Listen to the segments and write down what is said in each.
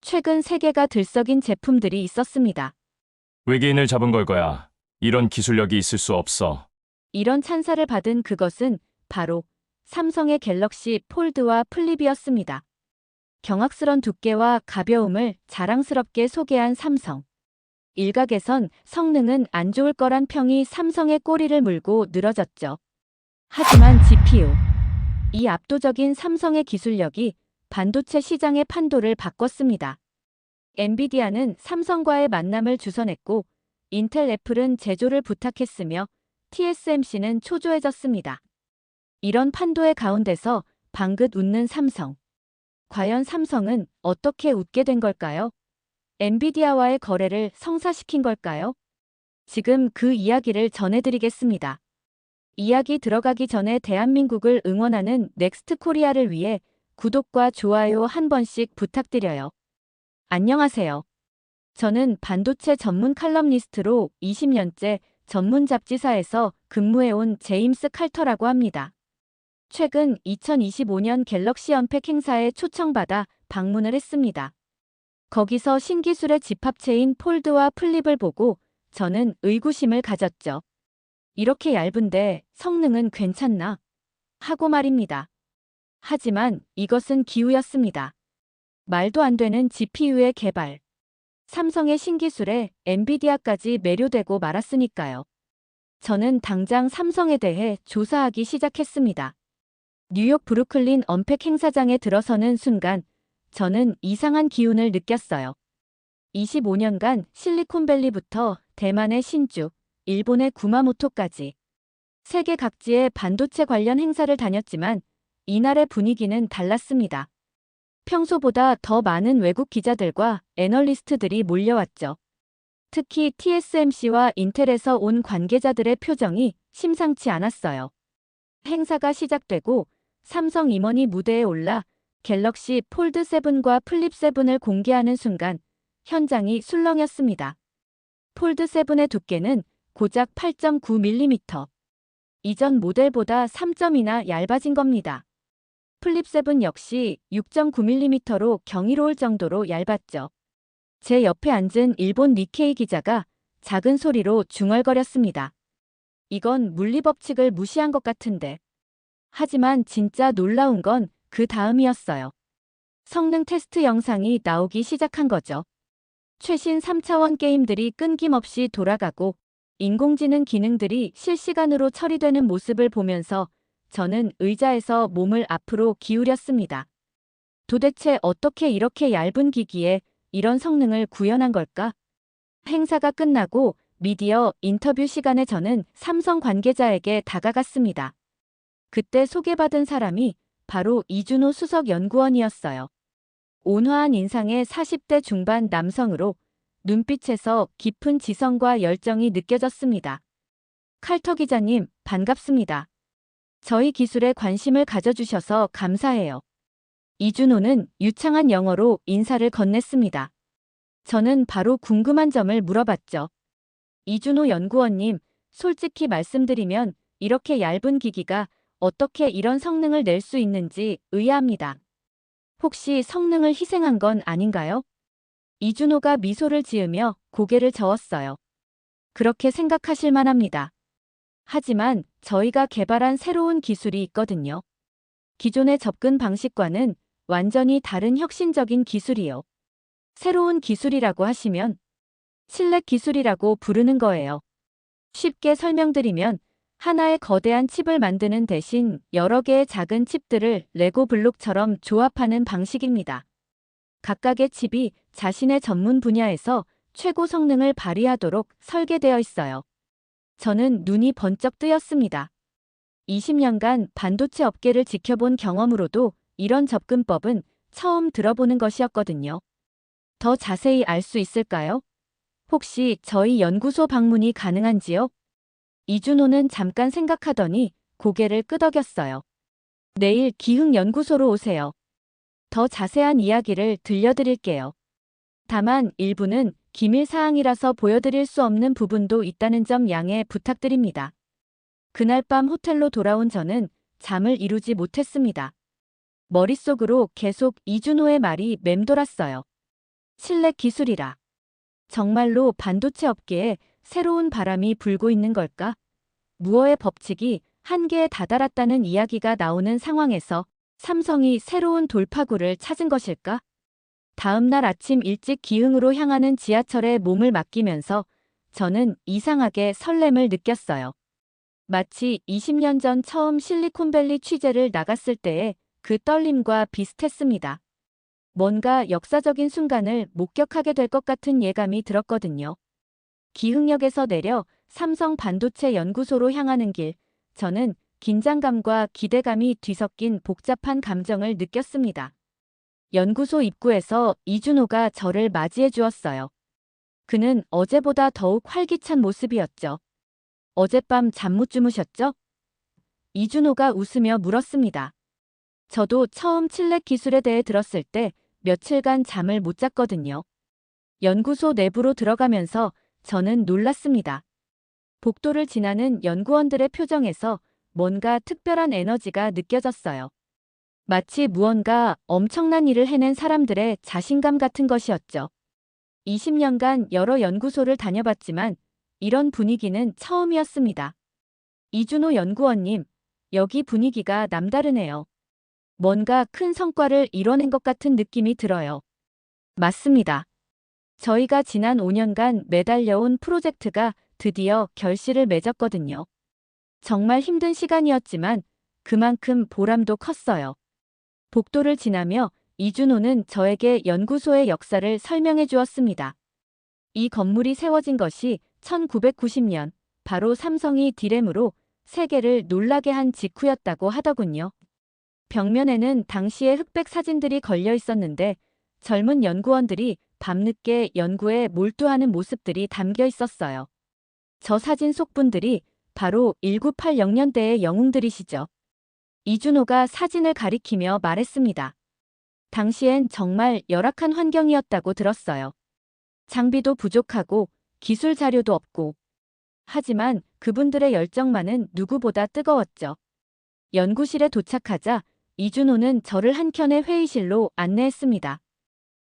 최근 세계가 들썩인 제품들이 있었습니다. 외계인을 잡은 걸 거야. 이런 기술력이 있을 수 없어. 이런 찬사를 받은 그것은 바로 삼성의 갤럭시 폴드와 플립이었습니다. 경악스런 두께와 가벼움을 자랑스럽게 소개한 삼성. 일각에선 성능은 안 좋을 거란 평이 삼성의 꼬리를 물고 늘어졌죠. 하지만 GPU, 이 압도적인 삼성의 기술력이 반도체 시장의 판도를 바꿨습니다. 엔비디아는 삼성과의 만남을 주선했고, 인텔 애플은 제조를 부탁했으며 TSMC는 초조해졌습니다. 이런 판도의 가운데서 방긋 웃는 삼성. 과연 삼성은 어떻게 웃게 된 걸까요? 엔비디아와의 거래를 성사시킨 걸까요? 지금 그 이야기를 전해드리겠습니다. 이야기 들어가기 전에 대한민국을 응원하는 넥스트 코리아를 위해 구독과 좋아요 한 번씩 부탁드려요. 안녕하세요. 저는 반도체 전문 칼럼니스트로 20년째 전문 잡지사에서 근무해온 제임스 칼터라고 합니다. 최근 2025년 갤럭시 언팩 행사에 초청받아 방문을 했습니다. 거기서 신기술의 집합체인 폴드와 플립을 보고 저는 의구심을 가졌죠. 이렇게 얇은데 성능은 괜찮나? 하고 말입니다. 하지만 이것은 기우였습니다. 말도 안 되는 GPU의 개발. 삼성의 신기술에 엔비디아까지 매료되고 말았으니까요. 저는 당장 삼성에 대해 조사하기 시작했습니다. 뉴욕 브루클린 언팩 행사장에 들어서는 순간 저는 이상한 기운을 느꼈어요. 25년간 실리콘밸리부터 대만의 신주, 일본의 구마모토까지 세계 각지의 반도체 관련 행사를 다녔지만 이날의 분위기는 달랐습니다. 평소보다 더 많은 외국 기자들과 애널리스트들이 몰려왔죠. 특히 TSMC와 인텔에서 온 관계자들의 표정이 심상치 않았어요. 행사가 시작되고 삼성 임원이 무대에 올라 갤럭시 폴드 7과 플립 7을 공개하는 순간 현장이 술렁였습니다. 폴드 7의 두께는 고작 8.9mm. 이전 모델보다 3점이나 얇아진 겁니다. 플립 7 역시 6.9mm로 경이로울 정도로 얇았죠. 제 옆에 앉은 일본 니케이 기자가 작은 소리로 중얼거렸습니다. 이건 물리법칙을 무시한 것 같은데. 하지만 진짜 놀라운 건 그 다음이었어요. 성능 테스트 영상이 나오기 시작한 거죠. 최신 3차원 게임들이 끊김없이 돌아가고 인공지능 기능들이 실시간으로 처리되는 모습을 보면서 저는 의자에서 몸을 앞으로 기울였습니다. 도대체 어떻게 이렇게 얇은 기기에 이런 성능을 구현한 걸까? 행사가 끝나고 미디어 인터뷰 시간에 저는 삼성 관계자에게 다가갔습니다. 그때 소개받은 사람이 바로 이준호 수석 연구원이었어요. 온화한 인상의 40대 중반 남성으로 눈빛에서 깊은 지성과 열정이 느껴졌습니다. 칼터 기자님, 반갑습니다. 저희 기술에 관심을 가져주셔서 감사해요. 이준호는 유창한 영어로 인사를 건넸습니다. 저는 바로 궁금한 점을 물어봤죠. 이준호 연구원님, 솔직히 말씀드리면 이렇게 얇은 기기가 어떻게 이런 성능을 낼 수 있는지 의아합니다. 혹시 성능을 희생한 건 아닌가요? 이준호가 미소를 지으며 고개를 저었어요. 그렇게 생각하실 만합니다. 하지만 저희가 개발한 새로운 기술이 있거든요. 기존의 접근 방식과는 완전히 다른 혁신적인 기술이요. 새로운 기술이라고 하시면 실내 기술이라고 부르는 거예요. 쉽게 설명드리면 하나의 거대한 칩을 만드는 대신 여러 개의 작은 칩들을 레고 블록처럼 조합하는 방식입니다. 각각의 칩이 자신의 전문 분야에서 최고 성능을 발휘하도록 설계되어 있어요. 저는 눈이 번쩍 뜨였습니다. 20년간 반도체 업계를 지켜본 경험으로도 이런 접근법은 처음 들어보는 것이었거든요. 더 자세히 알 수 있을까요? 혹시 저희 연구소 방문이 가능한지요? 이준호는 잠깐 생각하더니 고개를 끄덕였어요. 내일 기흥연구소로 오세요. 더 자세한 이야기를 들려드릴게요. 다만 일부는 기밀 사항이라서 보여드릴 수 없는 부분도 있다는 점 양해 부탁드립니다. 그날 밤 호텔로 돌아온 저는 잠을 이루지 못했습니다. 머릿속으로 계속 이준호의 말이 맴돌았어요. 칠렛 기술이라. 정말로 반도체 업계에 새로운 바람이 불고 있는 걸까? 무어의 법칙이 한계에 다다랐다는 이야기가 나오는 상황에서 삼성이 새로운 돌파구를 찾은 것일까? 다음 날 아침 일찍 기흥으로 향하는 지하철에 몸을 맡기면서 저는 이상하게 설렘을 느꼈어요. 마치 20년 전 처음 실리콘밸리 취재를 나갔을 때의 그 떨림과 비슷했습니다. 뭔가 역사적인 순간을 목격하게 될 것 같은 예감이 들었거든요. 기흥역에서 내려 삼성 반도체 연구소로 향하는 길, 저는 긴장감과 기대감이 뒤섞인 복잡한 감정을 느꼈습니다. 연구소 입구에서 이준호가 저를 맞이해 주었어요. 그는 어제보다 더욱 활기찬 모습이었죠. 어젯밤 잠 못 주무셨죠? 이준호가 웃으며 물었습니다. 저도 처음 칠렛 기술에 대해 들었을 때 며칠간 잠을 못 잤거든요. 연구소 내부로 들어가면서 저는 놀랐습니다. 복도를 지나는 연구원들의 표정에서 뭔가 특별한 에너지가 느껴졌어요. 마치 무언가 엄청난 일을 해낸 사람들의 자신감 같은 것이었죠. 20년간 여러 연구소를 다녀봤지만 이런 분위기는 처음이었습니다. 이준호 연구원님, 여기 분위기가 남다르네요. 뭔가 큰 성과를 이뤄낸 것 같은 느낌이 들어요. 맞습니다. 저희가 지난 5년간 매달려온 프로젝트가 드디어 결실을 맺었거든요. 정말 힘든 시간이었지만 그만큼 보람도 컸어요. 복도를 지나며 이준호는 저에게 연구소의 역사를 설명해 주었습니다. 이 건물이 세워진 것이 1990년, 바로 삼성이 디램으로 세계를 놀라게 한 직후였다고 하더군요. 벽면에는 당시의 흑백 사진들이 걸려 있었는데 젊은 연구원들이 밤늦게 연구에 몰두하는 모습들이 담겨 있었어요. 저 사진 속 분들이 바로 1980년대의 영웅들이시죠. 이준호가 사진을 가리키며 말했습니다. 당시엔 정말 열악한 환경이었다고 들었어요. 장비도 부족하고 기술 자료도 없고. 하지만 그분들의 열정만은 누구보다 뜨거웠죠. 연구실에 도착하자 이준호는 저를 한켠의 회의실로 안내했습니다.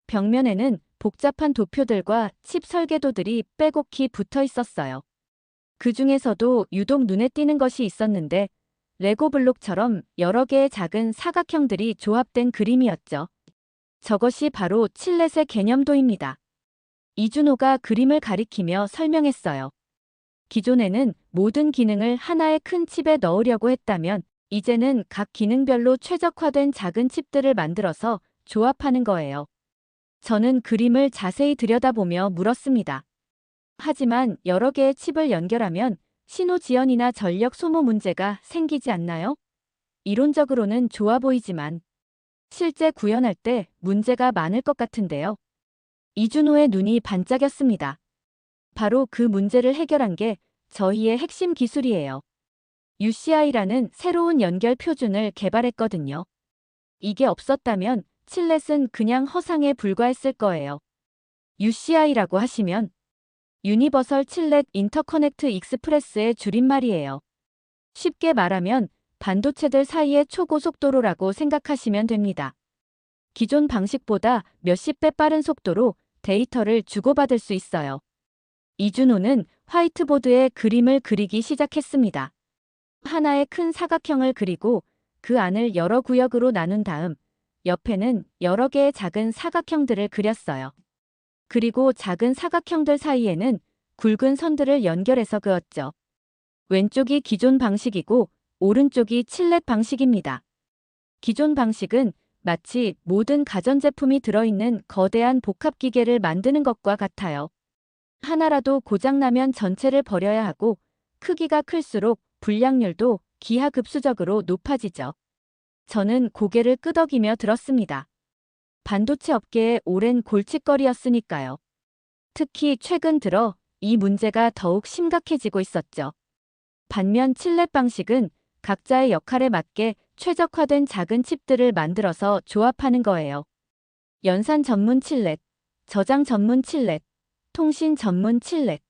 벽면에는 복잡한 도표들과 칩 설계도들이 빼곡히 붙어 있었어요. 그 중에서도 유독 눈에 띄는 것이 있었는데 레고 블록처럼 여러 개의 작은 사각형들이 조합된 그림이었죠. 저것이 바로 칠렛의 개념도입니다. 이준호가 그림을 가리키며 설명했어요. 기존에는 모든 기능을 하나의 큰 칩에 넣으려고 했다면 이제는 각 기능별로 최적화된 작은 칩들을 만들어서 조합하는 거예요. 저는 그림을 자세히 들여다보며 물었습니다. 하지만 여러 개의 칩을 연결하면 신호 지연이나 전력 소모 문제가 생기지 않나요? 이론적으로는 좋아 보이지만 실제 구현할 때 문제가 많을 것 같은데요. 이준호의 눈이 반짝였습니다. 바로 그 문제를 해결한 게 저희의 핵심 기술이에요. UCI라는 새로운 연결 표준을 개발했거든요. 이게 없었다면 칠렛은 그냥 허상에 불과했을 거예요. UCI라고 하시면 유니버설 칠렛 인터커넥트 익스프레스의 줄임말이에요. 쉽게 말하면 반도체들 사이의 초고속도로라고 생각하시면 됩니다. 기존 방식보다 몇십 배 빠른 속도로 데이터를 주고받을 수 있어요. 이준호는 화이트보드에 그림을 그리기 시작했습니다. 하나의 큰 사각형을 그리고 그 안을 여러 구역으로 나눈 다음 옆에는 여러 개의 작은 사각형들을 그렸어요. 그리고 작은 사각형들 사이에는 굵은 선들을 연결해서 그었죠. 왼쪽이 기존 방식이고 오른쪽이 칠렛 방식입니다. 기존 방식은 마치 모든 가전제품이 들어있는 거대한 복합기계를 만드는 것과 같아요. 하나라도 고장나면 전체를 버려야 하고 크기가 클수록 불량률도 기하급수적으로 높아지죠. 저는 고개를 끄덕이며 들었습니다. 반도체 업계의 오랜 골칫거리였으니까요. 특히 최근 들어 이 문제가 더욱 심각해지고 있었죠. 반면 칠렛 방식은 각자의 역할에 맞게 최적화된 작은 칩들을 만들어서 조합하는 거예요. 연산 전문 칠렛, 저장 전문 칠렛, 통신 전문 칠렛.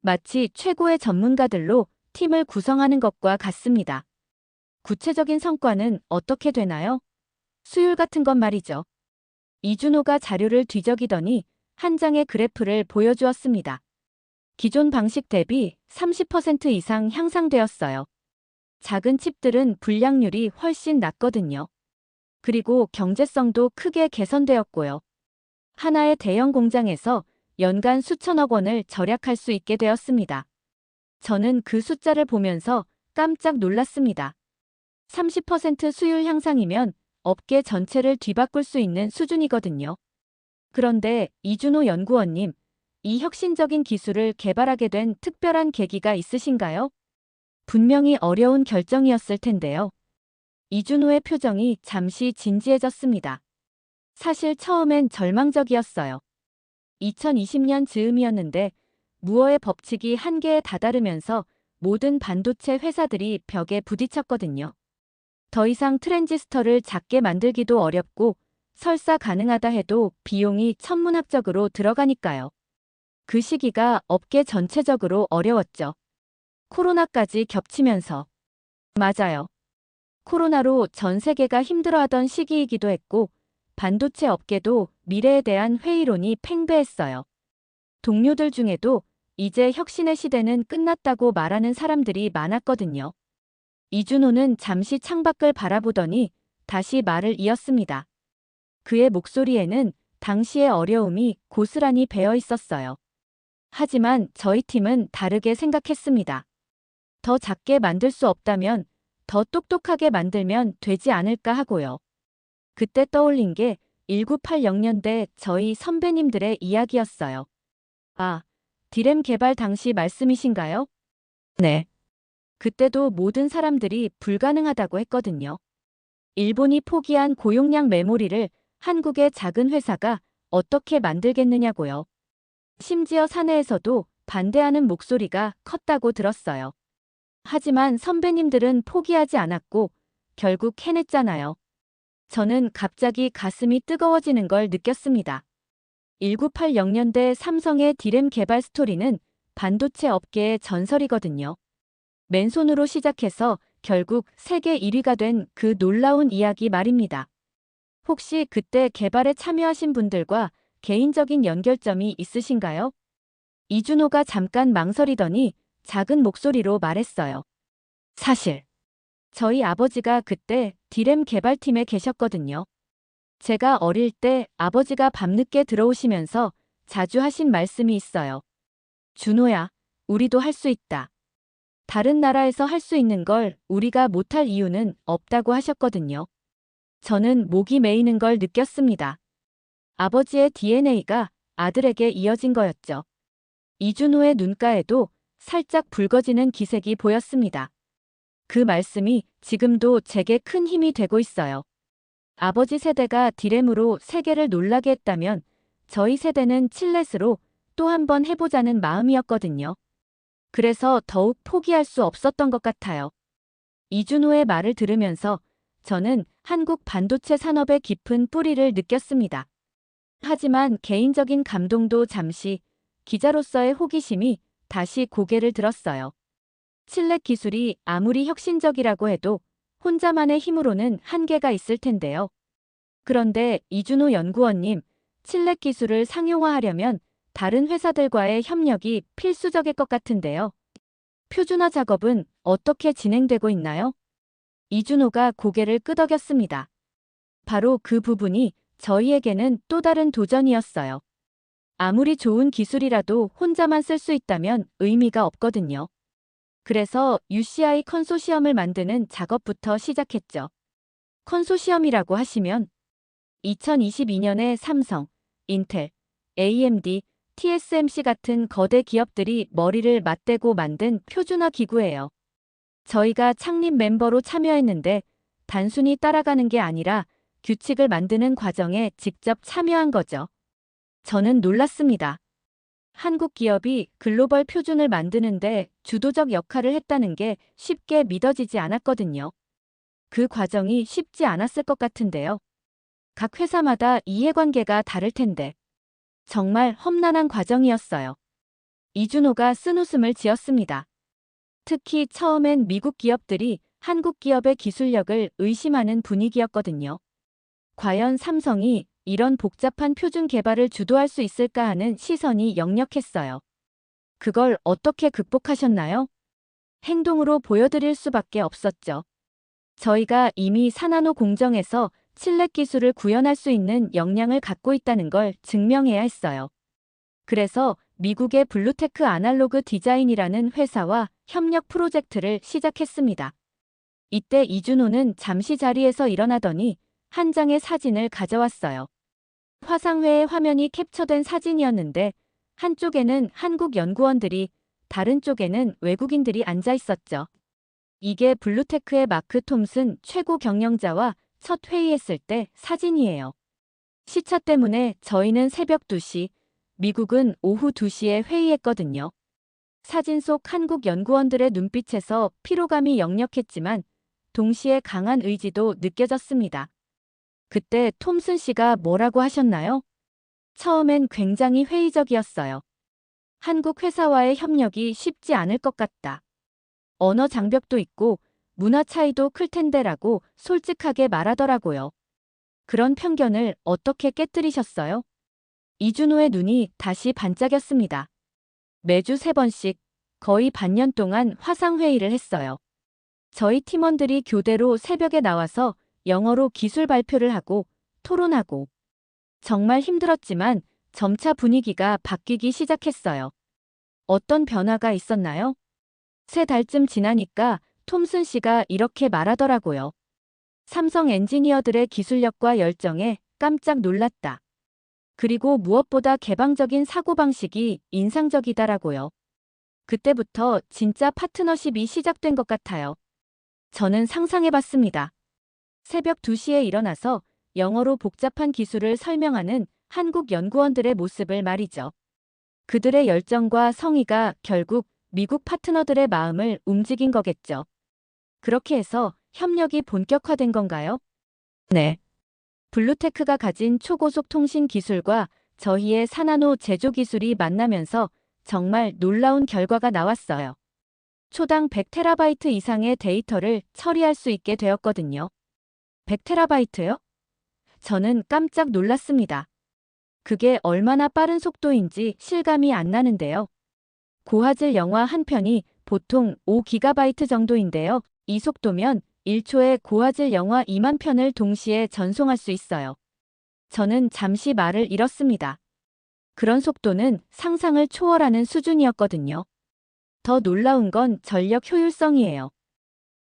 마치 최고의 전문가들로 팀을 구성하는 것과 같습니다. 구체적인 성과는 어떻게 되나요? 수율 같은 것 말이죠. 이준호가 자료를 뒤적이더니 한 장의 그래프를 보여주었습니다. 기존 방식 대비 30% 이상 향상되었어요. 작은 칩들은 불량률이 훨씬 낮거든요. 그리고 경제성도 크게 개선되었고요. 하나의 대형 공장에서 연간 수천억 원을 절약할 수 있게 되었습니다. 저는 그 숫자를 보면서 깜짝 놀랐습니다. 30% 수율 향상이면 업계 전체를 뒤바꿀 수 있는 수준이거든요. 그런데 이준호 연구원님, 이 혁신적인 기술을 개발하게 된 특별한 계기가 있으신가요? 분명히 어려운 결정이었을 텐데요. 이준호의 표정이 잠시 진지해졌습니다. 사실 처음엔 절망적이었어요. 2020년 즈음이었는데 무어의 법칙이 한계에 다다르면서 모든 반도체 회사들이 벽에 부딪혔거든요. 더 이상 트랜지스터를 작게 만들기도 어렵고 설사 가능하다 해도 비용이 천문학적으로 들어가니까요. 그 시기가 업계 전체적으로 어려웠죠. 코로나까지 겹치면서. 맞아요. 코로나로 전 세계가 힘들어하던 시기이기도 했고 반도체 업계도 미래에 대한 회의론이 팽배했어요. 동료들 중에도 이제 혁신의 시대는 끝났다고 말하는 사람들이 많았거든요. 이준호는 잠시 창밖을 바라보더니 다시 말을 이었습니다. 그의 목소리에는 당시의 어려움이 고스란히 배어 있었어요. 하지만 저희 팀은 다르게 생각했습니다. 더 작게 만들 수 없다면 더 똑똑하게 만들면 되지 않을까 하고요. 그때 떠올린 게 1980년대 저희 선배님들의 이야기였어요. 아, 디램 개발 당시 말씀이신가요? 네. 그때도 모든 사람들이 불가능하다고 했거든요. 일본이 포기한 고용량 메모리를 한국의 작은 회사가 어떻게 만들겠느냐고요. 심지어 사내에서도 반대하는 목소리가 컸다고 들었어요. 하지만 선배님들은 포기하지 않았고 결국 해냈잖아요. 저는 갑자기 가슴이 뜨거워지는 걸 느꼈습니다. 1980년대 삼성의 디램 개발 스토리는 반도체 업계의 전설이거든요. 맨손으로 시작해서 결국 세계 1위가 된 그 놀라운 이야기 말입니다. 혹시 그때 개발에 참여하신 분들과 개인적인 연결점이 있으신가요? 이준호가 잠깐 망설이더니 작은 목소리로 말했어요. 사실 저희 아버지가 그때 디램 개발팀에 계셨거든요. 제가 어릴 때 아버지가 밤늦게 들어오시면서 자주 하신 말씀이 있어요. 준호야, 우리도 할 수 있다. 다른 나라에서 할 수 있는 걸 우리가 못할 이유는 없다고 하셨거든요. 저는 목이 메이는 걸 느꼈습니다. 아버지의 DNA가 아들에게 이어진 거였죠. 이준호의 눈가에도 살짝 붉어지는 기색이 보였습니다. 그 말씀이 지금도 제게 큰 힘이 되고 있어요. 아버지 세대가 디램으로 세계를 놀라게 했다면 저희 세대는 칠렛으로 또 한 번 해보자는 마음이었거든요. 그래서 더욱 포기할 수 없었던 것 같아요. 이준호의 말을 들으면서 저는 한국 반도체 산업의 깊은 뿌리를 느꼈습니다. 하지만 개인적인 감동도 잠시, 기자로서의 호기심이 다시 고개를 들었어요. 칠렛 기술이 아무리 혁신적이라고 해도 혼자만의 힘으로는 한계가 있을 텐데요. 그런데 이준호 연구원님, 칠렛 기술을 상용화하려면 다른 회사들과의 협력이 필수적일 것 같은데요. 표준화 작업은 어떻게 진행되고 있나요? 이준호가 고개를 끄덕였습니다. 바로 그 부분이 저희에게는 또 다른 도전이었어요. 아무리 좋은 기술이라도 혼자만 쓸 수 있다면 의미가 없거든요. 그래서 UCI 컨소시엄을 만드는 작업부터 시작했죠. 컨소시엄이라고 하시면 2022년에 삼성, 인텔, AMD, TSMC 같은 거대 기업들이 머리를 맞대고 만든 표준화 기구예요. 저희가 창립 멤버로 참여했는데 단순히 따라가는 게 아니라 규칙을 만드는 과정에 직접 참여한 거죠. 저는 놀랐습니다. 한국 기업이 글로벌 표준을 만드는데 주도적 역할을 했다는 게 쉽게 믿어지지 않았거든요. 그 과정이 쉽지 않았을 것 같은데요. 각 회사마다 이해관계가 다를 텐데 정말 험난한 과정이었어요. 이준호가 쓴웃음을 지었습니다. 특히 처음엔 미국 기업들이 한국 기업의 기술력을 의심하는 분위기였거든요. 과연 삼성이 이런 복잡한 표준 개발을 주도할 수 있을까 하는 시선이 역력했어요. 그걸 어떻게 극복하셨나요? 행동으로 보여드릴 수밖에 없었죠. 저희가 이미 사나노 공정에서 칠렙 기술을 구현할 수 있는 역량을 갖고 있다는 걸 증명해야 했어요. 그래서 미국의 블루테크 아날로그 디자인이라는 회사와 협력 프로젝트를 시작했습니다. 이때 이준호는 잠시 자리에서 일어나더니 한 장의 사진을 가져왔어요. 화상회의 화면이 캡처된 사진이었는데 한쪽에는 한국 연구원들이 다른 쪽에는 외국인들이 앉아 있었죠. 이게 블루테크의 마크 톰슨 최고 경영자와 첫 회의했을 때 사진이에요. 시차 때문에 저희는 새벽 2시, 미국은 오후 2시에 회의했거든요. 사진 속 한국 연구원들의 눈빛에서 피로감이 역력했지만 동시에 강한 의지도 느껴졌습니다. 그때 톰슨 씨가 뭐라고 하셨나요? 처음엔 굉장히 회의적이었어요. 한국 회사와의 협력이 쉽지 않을 것 같다. 언어 장벽도 있고 문화 차이도 클 텐데라고 솔직하게 말하더라고요. 그런 편견을 어떻게 깨뜨리셨어요? 이준호의 눈이 다시 반짝였습니다. 매주 3번씩 거의 반년 동안 화상회의를 했어요. 저희 팀원들이 교대로 새벽에 나와서 영어로 기술 발표를 하고 토론하고 정말 힘들었지만 점차 분위기가 바뀌기 시작했어요. 어떤 변화가 있었나요? 3달쯤 지나니까 톰슨 씨가 이렇게 말하더라고요. 삼성 엔지니어들의 기술력과 열정에 깜짝 놀랐다. 그리고 무엇보다 개방적인 사고방식이 인상적이다라고요. 그때부터 진짜 파트너십이 시작된 것 같아요. 저는 상상해봤습니다. 새벽 2시에 일어나서 영어로 복잡한 기술을 설명하는 한국 연구원들의 모습을 말이죠. 그들의 열정과 성의가 결국 미국 파트너들의 마음을 움직인 거겠죠. 그렇게 해서 협력이 본격화된 건가요? 네. 블루테크가 가진 초고속 통신 기술과 저희의 사나노 제조 기술이 만나면서 정말 놀라운 결과가 나왔어요. 초당 100테라바이트 이상의 데이터를 처리할 수 있게 되었거든요. 100테라바이트요? 저는 깜짝 놀랐습니다. 그게 얼마나 빠른 속도인지 실감이 안 나는데요. 고화질 영화 한 편이 보통 5기가바이트 정도인데요. 이 속도면 1초에 고화질 영화 2만 편을 동시에 전송할 수 있어요. 저는 잠시 말을 잃었습니다. 그런 속도는 상상을 초월하는 수준이었거든요. 더 놀라운 건 전력 효율성이에요.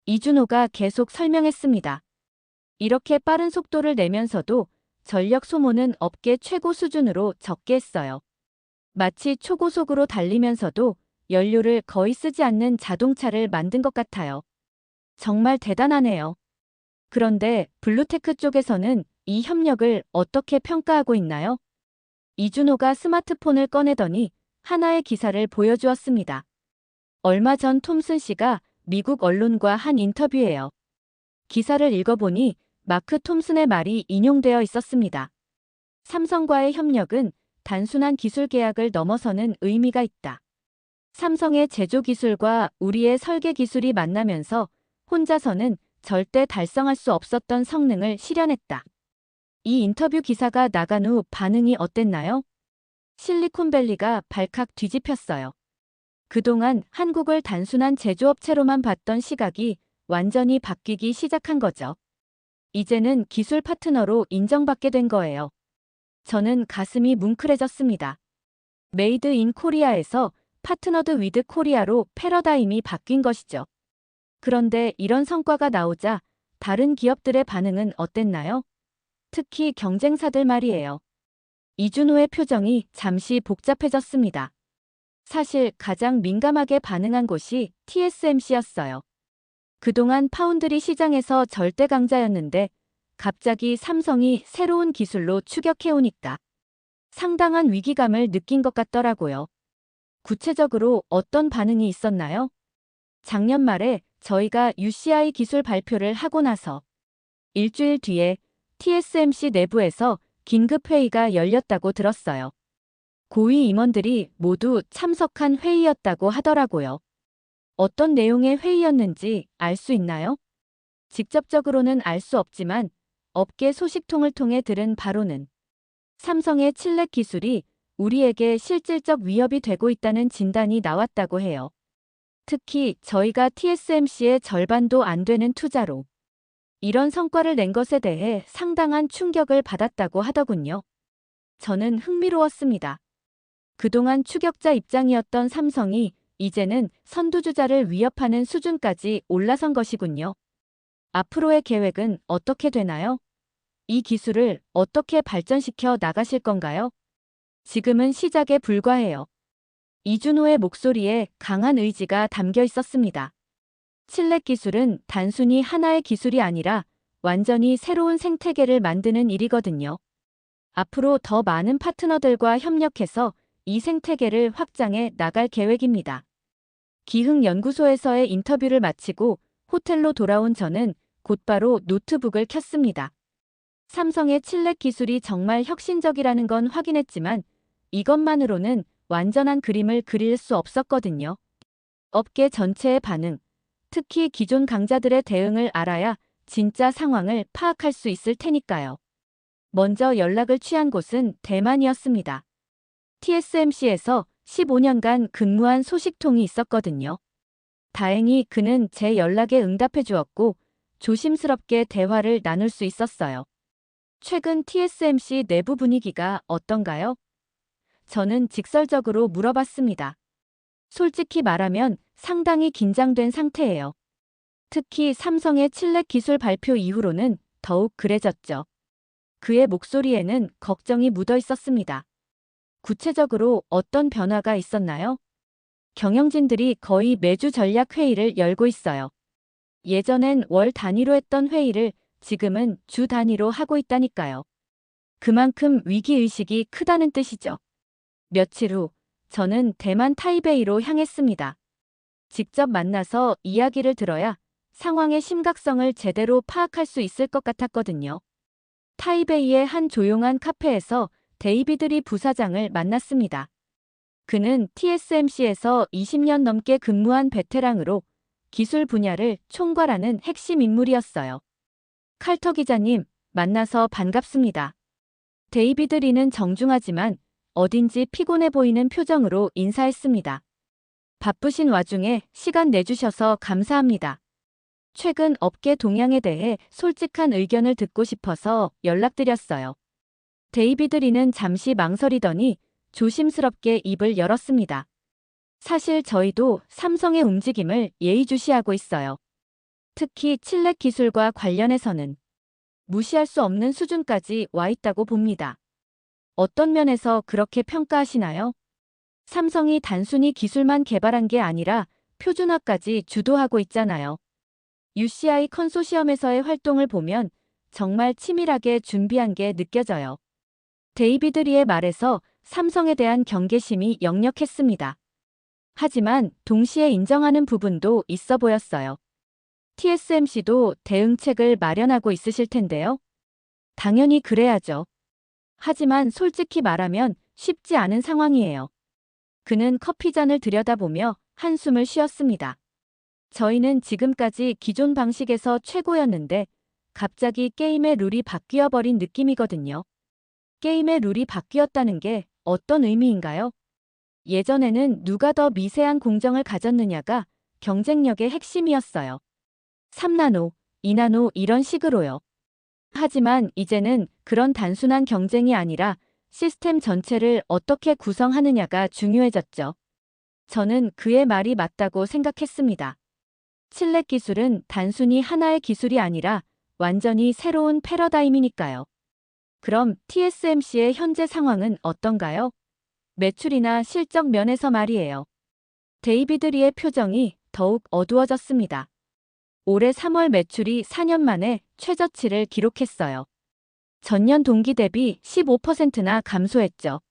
이준호가 계속 설명했습니다. 이렇게 빠른 속도를 내면서도 전력 소모는 업계 최고 수준으로 적게 했어요. 마치 초고속으로 달리면서도 연료를 거의 쓰지 않는 자동차를 만든 것 같아요. 정말 대단하네요. 그런데 블루테크 쪽에서는 이 협력을 어떻게 평가하고 있나요? 이준호가 스마트폰을 꺼내더니 하나의 기사를 보여주었습니다. 얼마 전 톰슨 씨가 미국 언론과 한 인터뷰예요. 기사를 읽어보니 마크 톰슨의 말이 인용되어 있었습니다. 삼성과의 협력은 단순한 기술 계약을 넘어서는 의미가 있다. 삼성의 제조 기술과 우리의 설계 기술이 만나면서 혼자서는 절대 달성할 수 없었던 성능을 실현했다. 이 인터뷰 기사가 나간 후 반응이 어땠나요? 실리콘밸리가 발칵 뒤집혔어요. 그동안 한국을 단순한 제조업체로만 봤던 시각이 완전히 바뀌기 시작한 거죠. 이제는 기술 파트너로 인정받게 된 거예요. 저는 가슴이 뭉클해졌습니다. 메이드 인 코리아에서 파트너드 위드 코리아로 패러다임이 바뀐 것이죠. 그런데 이런 성과가 나오자 다른 기업들의 반응은 어땠나요? 특히 경쟁사들 말이에요. 이준호의 표정이 잠시 복잡해졌습니다. 사실 가장 민감하게 반응한 곳이 TSMC였어요. 그동안 파운드리 시장에서 절대 강자였는데 갑자기 삼성이 새로운 기술로 추격해오니까 상당한 위기감을 느낀 것 같더라고요. 구체적으로 어떤 반응이 있었나요? 작년 말에 저희가 UCI 기술 발표를 하고 나서 일주일 뒤에 TSMC 내부에서 긴급 회의가 열렸다고 들었어요. 고위 임원들이 모두 참석한 회의였다고 하더라고요. 어떤 내용의 회의였는지 알 수 있나요? 직접적으로는 알 수 없지만 업계 소식통을 통해 들은 바로는 삼성의 칠렉 기술이 우리에게 실질적 위협이 되고 있다는 진단이 나왔다고 해요. 특히 저희가 TSMC의 절반도 안 되는 투자로 이런 성과를 낸 것에 대해 상당한 충격을 받았다고 하더군요. 저는 흥미로웠습니다. 그동안 추격자 입장이었던 삼성이 이제는 선두주자를 위협하는 수준까지 올라선 것이군요. 앞으로의 계획은 어떻게 되나요? 이 기술을 어떻게 발전시켜 나가실 건가요? 지금은 시작에 불과해요. 이준호의 목소리에 강한 의지가 담겨 있었습니다. 칠렉 기술은 단순히 하나의 기술이 아니라 완전히 새로운 생태계를 만드는 일이거든요. 앞으로 더 많은 파트너들과 협력해서 이 생태계를 확장해 나갈 계획입니다. 기흥연구소에서의 인터뷰를 마치고 호텔로 돌아온 저는 곧바로 노트북을 켰습니다. 삼성의 칠렉 기술이 정말 혁신적이라는 건 확인했지만 이것만으로는 완전한 그림을 그릴 수 없었거든요. 업계 전체의 반응, 특히 기존 강자들의 대응을 알아야 진짜 상황을 파악할 수 있을 테니까요. 먼저 연락을 취한 곳은 대만이었습니다. TSMC에서 15년간 근무한 소식통이 있었거든요. 다행히 그는 제 연락에 응답해 주었고 조심스럽게 대화를 나눌 수 있었어요. 최근 TSMC 내부 분위기가 어떤가요? 저는 직설적으로 물어봤습니다. 솔직히 말하면 상당히 긴장된 상태예요. 특히 삼성의 칠렉 기술 발표 이후로는 더욱 그래졌죠. 그의 목소리에는 걱정이 묻어 있었습니다. 구체적으로 어떤 변화가 있었나요? 경영진들이 거의 매주 전략 회의를 열고 있어요. 예전엔 월 단위로 했던 회의를 지금은 주 단위로 하고 있다니까요. 그만큼 위기의식이 크다는 뜻이죠. 며칠 후, 저는 대만 타이베이로 향했습니다. 직접 만나서 이야기를 들어야 상황의 심각성을 제대로 파악할 수 있을 것 같았거든요. 타이베이의 한 조용한 카페에서 데이비드 리 부사장을 만났습니다. 그는 TSMC에서 20년 넘게 근무한 베테랑으로 기술 분야를 총괄하는 핵심 인물이었어요. 칼터 기자님, 만나서 반갑습니다. 데이비드 리는 정중하지만 어딘지 피곤해 보이는 표정으로 인사했습니다. 바쁘신 와중에 시간 내주셔서 감사합니다. 최근 업계 동향에 대해 솔직한 의견을 듣고 싶어서 연락드렸어요. 데이비드 리는 잠시 망설이더니 조심스럽게 입을 열었습니다. 사실 저희도 삼성의 움직임을 예의주시하고 있어요. 특히 칠렉 기술과 관련해서는 무시할 수 없는 수준까지 와 있다고 봅니다. 어떤 면에서 그렇게 평가하시나요? 삼성이 단순히 기술만 개발한 게 아니라 표준화까지 주도하고 있잖아요. UCI 컨소시엄에서의 활동을 보면 정말 치밀하게 준비한 게 느껴져요. 데이비드 리의 말에서 삼성에 대한 경계심이 역력했습니다. 하지만 동시에 인정하는 부분도 있어 보였어요. TSMC도 대응책을 마련하고 있으실 텐데요. 당연히 그래야죠. 하지만 솔직히 말하면 쉽지 않은 상황이에요. 그는 커피잔을 들여다보며 한숨을 쉬었습니다. 저희는 지금까지 기존 방식에서 최고였는데 갑자기 게임의 룰이 바뀌어버린 느낌이거든요. 게임의 룰이 바뀌었다는 게 어떤 의미인가요? 예전에는 누가 더 미세한 공정을 가졌느냐가 경쟁력의 핵심이었어요. 3나노, 2나노 이런 식으로요. 하지만 이제는 그런 단순한 경쟁이 아니라 시스템 전체를 어떻게 구성하느냐가 중요해졌죠. 저는 그의 말이 맞다고 생각했습니다. 칠렉 기술은 단순히 하나의 기술이 아니라 완전히 새로운 패러다임이니까요. 그럼 TSMC의 현재 상황은 어떤가요? 매출이나 실적 면에서 말이에요. 데이비드 리의 표정이 더욱 어두워졌습니다. 올해 3월 매출이 4년 만에 최저치를 기록했어요. 전년 동기 대비 15%나 감소했죠.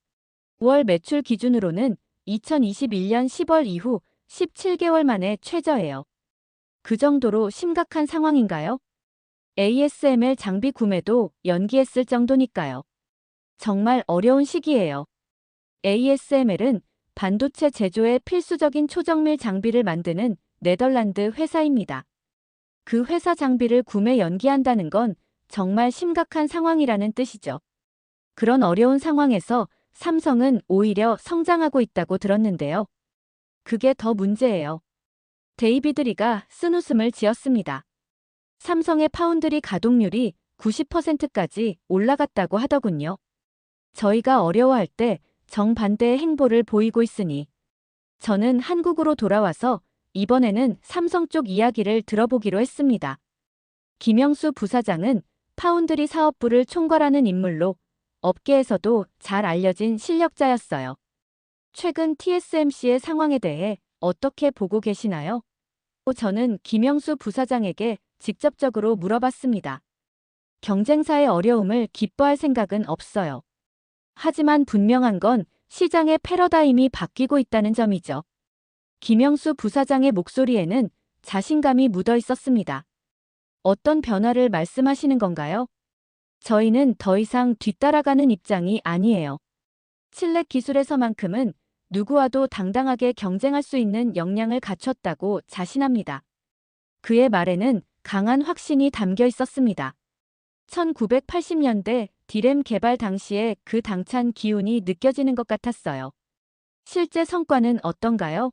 5월 매출 기준으로는 2021년 10월 이후 17개월 만에 최저예요. 그 정도로 심각한 상황인가요? ASML 장비 구매도 연기했을 정도니까요. 정말 어려운 시기예요. ASML은 반도체 제조에 필수적인 초정밀 장비를 만드는 네덜란드 회사입니다. 그 회사 장비를 구매 연기한다는 건 정말 심각한 상황이라는 뜻이죠. 그런 어려운 상황에서 삼성은 오히려 성장하고 있다고 들었는데요. 그게 더 문제예요. 데이비드 리가 쓴웃음을 지었습니다. 삼성의 파운드리 가동률이 90%까지 올라갔다고 하더군요. 저희가 어려워할 때 정반대의 행보를 보이고 있으니 저는 한국으로 돌아와서 이번에는 삼성 쪽 이야기를 들어보기로 했습니다. 김영수 부사장은 파운드리 사업부를 총괄하는 인물로 업계에서도 잘 알려진 실력자였어요. 최근 TSMC의 상황에 대해 어떻게 보고 계시나요? 저는 김영수 부사장에게 직접적으로 물어봤습니다. 경쟁사의 어려움을 기뻐할 생각은 없어요. 하지만 분명한 건 시장의 패러다임이 바뀌고 있다는 점이죠. 김영수 부사장의 목소리에는 자신감이 묻어 있었습니다. 어떤 변화를 말씀하시는 건가요? 저희는 더 이상 뒤따라가는 입장이 아니에요. 칠레 기술에서만큼은 누구와도 당당하게 경쟁할 수 있는 역량을 갖췄다고 자신합니다. 그의 말에는 강한 확신이 담겨 있었습니다. 1980년대 디램 개발 당시에 그 당찬 기운이 느껴지는 것 같았어요. 실제 성과는 어떤가요?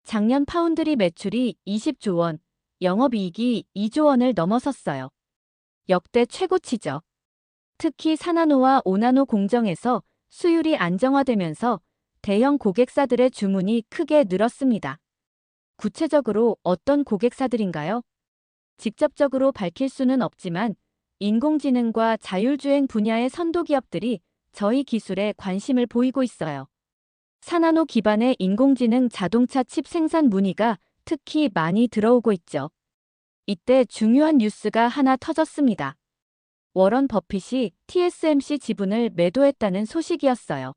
작년 파운드리 매출이 20조 원, 영업이익이 2조 원을 넘어섰어요. 역대 최고치죠. 특히 4나노와 5나노 공정에서 수율이 안정화되면서 대형 고객사들의 주문이 크게 늘었습니다. 구체적으로 어떤 고객사들인가요? 직접적으로 밝힐 수는 없지만 인공지능과 자율주행 분야의 선도 기업들이 저희 기술에 관심을 보이고 있어요. 4나노 기반의 인공지능 자동차 칩 생산 문의가 특히 많이 들어오고 있죠. 이때 중요한 뉴스가 하나 터졌습니다. 워런 버핏이 TSMC 지분을 매도했다는 소식이었어요.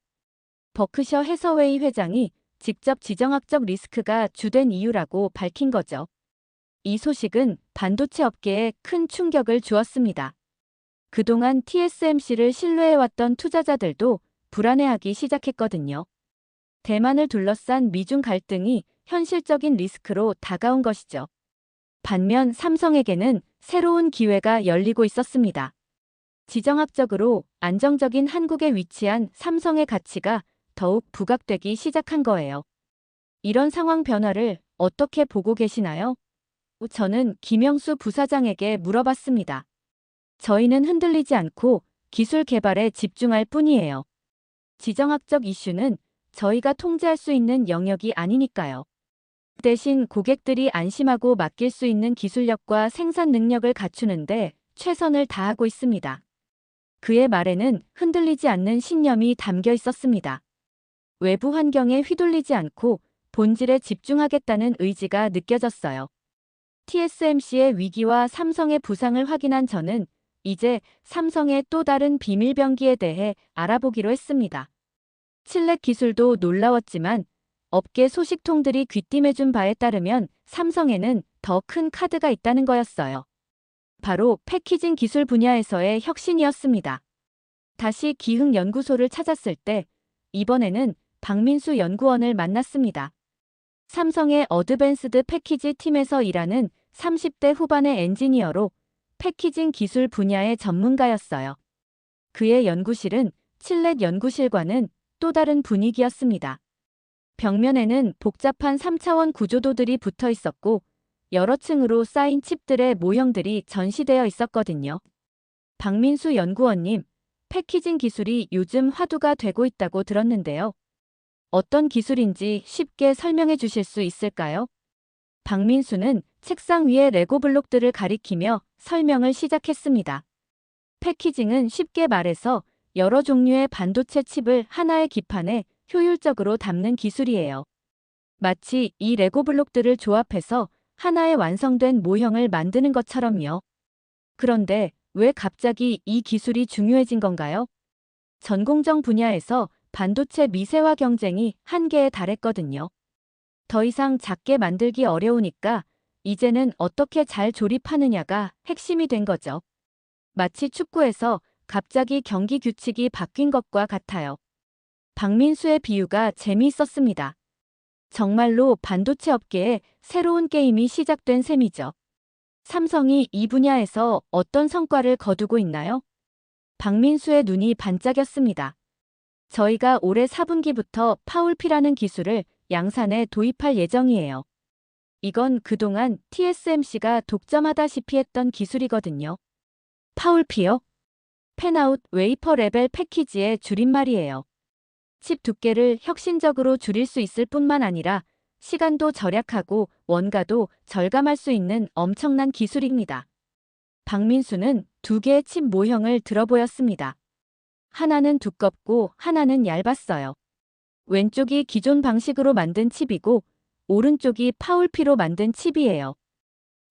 버크셔 해서웨이 회장이 직접 지정학적 리스크가 주된 이유라고 밝힌 거죠. 이 소식은 반도체 업계에 큰 충격을 주었습니다. 그동안 TSMC를 신뢰해왔던 투자자들도 불안해하기 시작했거든요. 대만을 둘러싼 미중 갈등이 현실적인 리스크로 다가온 것이죠. 반면 삼성에게는 새로운 기회가 열리고 있었습니다. 지정학적으로 안정적인 한국에 위치한 삼성의 가치가 더욱 부각되기 시작한 거예요. 이런 상황 변화를 어떻게 보고 계시나요? 저는 김영수 부사장에게 물어봤습니다. 저희는 흔들리지 않고 기술 개발에 집중할 뿐이에요. 지정학적 이슈는 저희가 통제할 수 있는 영역이 아니니까요. 대신 고객들이 안심하고 맡길 수 있는 기술력과 생산 능력을 갖추는데 최선을 다하고 있습니다. 그의 말에는 흔들리지 않는 신념이 담겨 있었습니다. 외부 환경에 휘둘리지 않고 본질에 집중하겠다는 의지가 느껴졌어요. TSMC의 위기와 삼성의 부상을 확인한 저는 이제 삼성의 또 다른 비밀병기에 대해 알아보기로 했습니다. 칠렉 기술도 놀라웠지만 업계 소식통들이 귀띔해준 바에 따르면 삼성에는 더 큰 카드가 있다는 거였어요. 바로 패키징 기술 분야에서의 혁신이었습니다. 다시 기흥연구소를 찾았을 때 이번에는 박민수 연구원을 만났습니다. 삼성의 어드밴스드 패키지 팀에서 일하는 30대 후반의 엔지니어로 패키징 기술 분야의 전문가였어요. 그의 연구실은 칠렛 연구실과는 또 다른 분위기였습니다. 벽면에는 복잡한 3차원 구조도들이 붙어 있었고 여러 층으로 쌓인 칩들의 모형들이 전시되어 있었거든요. 박민수 연구원님, 패키징 기술이 요즘 화두가 되고 있다고 들었는데요. 어떤 기술인지 쉽게 설명해 주실 수 있을까요? 박민수는 책상 위에 레고 블록들을 가리키며 설명을 시작했습니다. 패키징은 쉽게 말해서 여러 종류의 반도체 칩을 하나의 기판에 효율적으로 담는 기술이에요. 마치 이 레고 블록들을 조합해서 하나의 완성된 모형을 만드는 것처럼요. 그런데 왜 갑자기 이 기술이 중요해진 건가요? 전공정 분야에서 반도체 미세화 경쟁이 한계에 달했거든요. 더 이상 작게 만들기 어려우니까 이제는 어떻게 잘 조립하느냐가 핵심이 된 거죠. 마치 축구에서 갑자기 경기 규칙이 바뀐 것과 같아요. 박민수의 비유가 재미있었습니다. 정말로 반도체 업계에 새로운 게임이 시작된 셈이죠. 삼성이 이 분야에서 어떤 성과를 거두고 있나요? 박민수의 눈이 반짝였습니다. 저희가 올해 4분기부터 파울피라는 기술을 양산에 도입할 예정이에요. 이건 그동안 TSMC가 독점하다시피 했던 기술이거든요. 파울피요? 팬아웃 웨이퍼 레벨 패키지의 줄임말이에요. 칩 두께를 혁신적으로 줄일 수 있을 뿐만 아니라 시간도 절약하고 원가도 절감할 수 있는 엄청난 기술입니다. 박민수는 두 개의 칩 모형을 들어보였습니다. 하나는 두껍고 하나는 얇았어요. 왼쪽이 기존 방식으로 만든 칩이고 오른쪽이 파울피로 만든 칩이에요.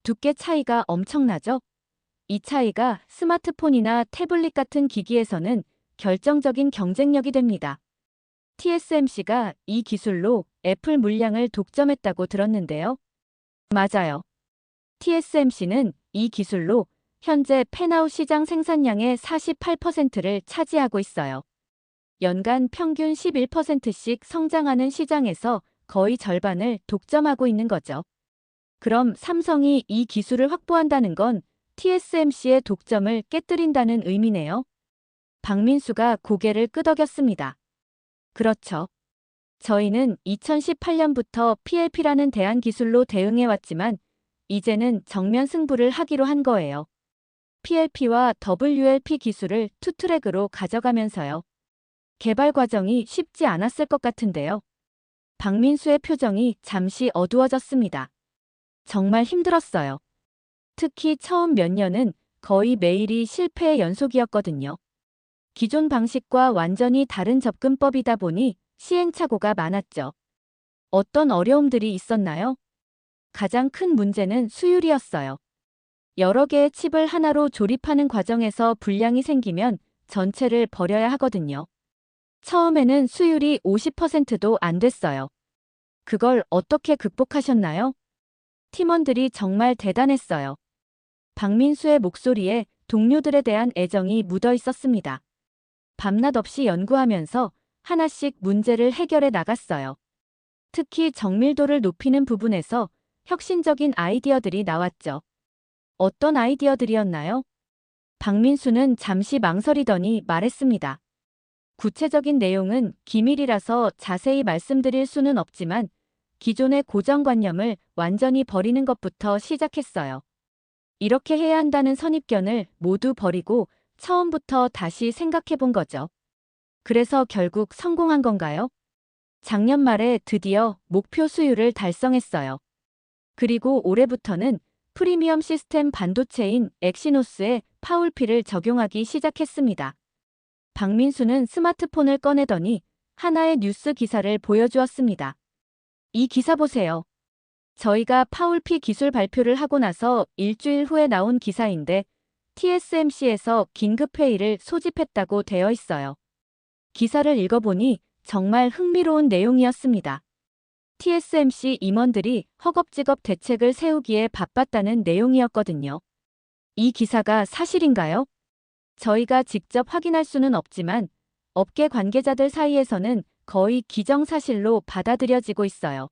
두께 차이가 엄청나죠? 이 차이가 스마트폰이나 태블릿 같은 기기에서는 결정적인 경쟁력이 됩니다. TSMC가 이 기술로 애플 물량을 독점했다고 들었는데요. 맞아요. TSMC는 이 기술로 현재 팬아웃 시장 생산량의 48%를 차지하고 있어요. 연간 평균 11%씩 성장하는 시장에서 거의 절반을 독점하고 있는 거죠. 그럼 삼성이 이 기술을 확보한다는 건 TSMC의 독점을 깨뜨린다는 의미네요. 박민수가 고개를 끄덕였습니다. 그렇죠. 저희는 2018년부터 PLP라는 대안 기술로 대응해왔지만 이제는 정면 승부를 하기로 한 거예요. PLP와 WLP 기술을 투트랙으로 가져가면서요. 개발 과정이 쉽지 않았을 것 같은데요. 박민수의 표정이 잠시 어두워졌습니다. 정말 힘들었어요. 특히 처음 몇 년은 거의 매일이 실패의 연속이었거든요. 기존 방식과 완전히 다른 접근법이다 보니 시행착오가 많았죠. 어떤 어려움들이 있었나요? 가장 큰 문제는 수율이었어요. 여러 개의 칩을 하나로 조립하는 과정에서 불량이 생기면 전체를 버려야 하거든요. 처음에는 수율이 50%도 안 됐어요. 그걸 어떻게 극복하셨나요? 팀원들이 정말 대단했어요. 박민수의 목소리에 동료들에 대한 애정이 묻어 있었습니다. 밤낮 없이 연구하면서 하나씩 문제를 해결해 나갔어요. 특히 정밀도를 높이는 부분에서 혁신적인 아이디어들이 나왔죠. 어떤 아이디어들이었나요? 박민수는 잠시 망설이더니 말했습니다. 구체적인 내용은 기밀이라서 자세히 말씀드릴 수는 없지만 기존의 고정관념을 완전히 버리는 것부터 시작했어요. 이렇게 해야 한다는 선입견을 모두 버리고 처음부터 다시 생각해 본 거죠. 그래서 결국 성공한 건가요? 작년 말에 드디어 목표 수율을 달성했어요. 그리고 올해부터는 프리미엄 시스템 반도체인 엑시노스에 파울피를 적용하기 시작했습니다. 박민수는 스마트폰을 꺼내더니 하나의 뉴스 기사를 보여주었습니다. 이 기사 보세요. 저희가 파울피 기술 발표를 하고 나서 일주일 후에 나온 기사인데 TSMC에서 긴급회의를 소집했다고 되어 있어요. 기사를 읽어보니 정말 흥미로운 내용이었습니다. TSMC 임원들이 허겁지겁 대책을 세우기에 바빴다는 내용이었거든요. 이 기사가 사실인가요? 저희가 직접 확인할 수는 없지만 업계 관계자들 사이에서는 거의 기정사실로 받아들여지고 있어요.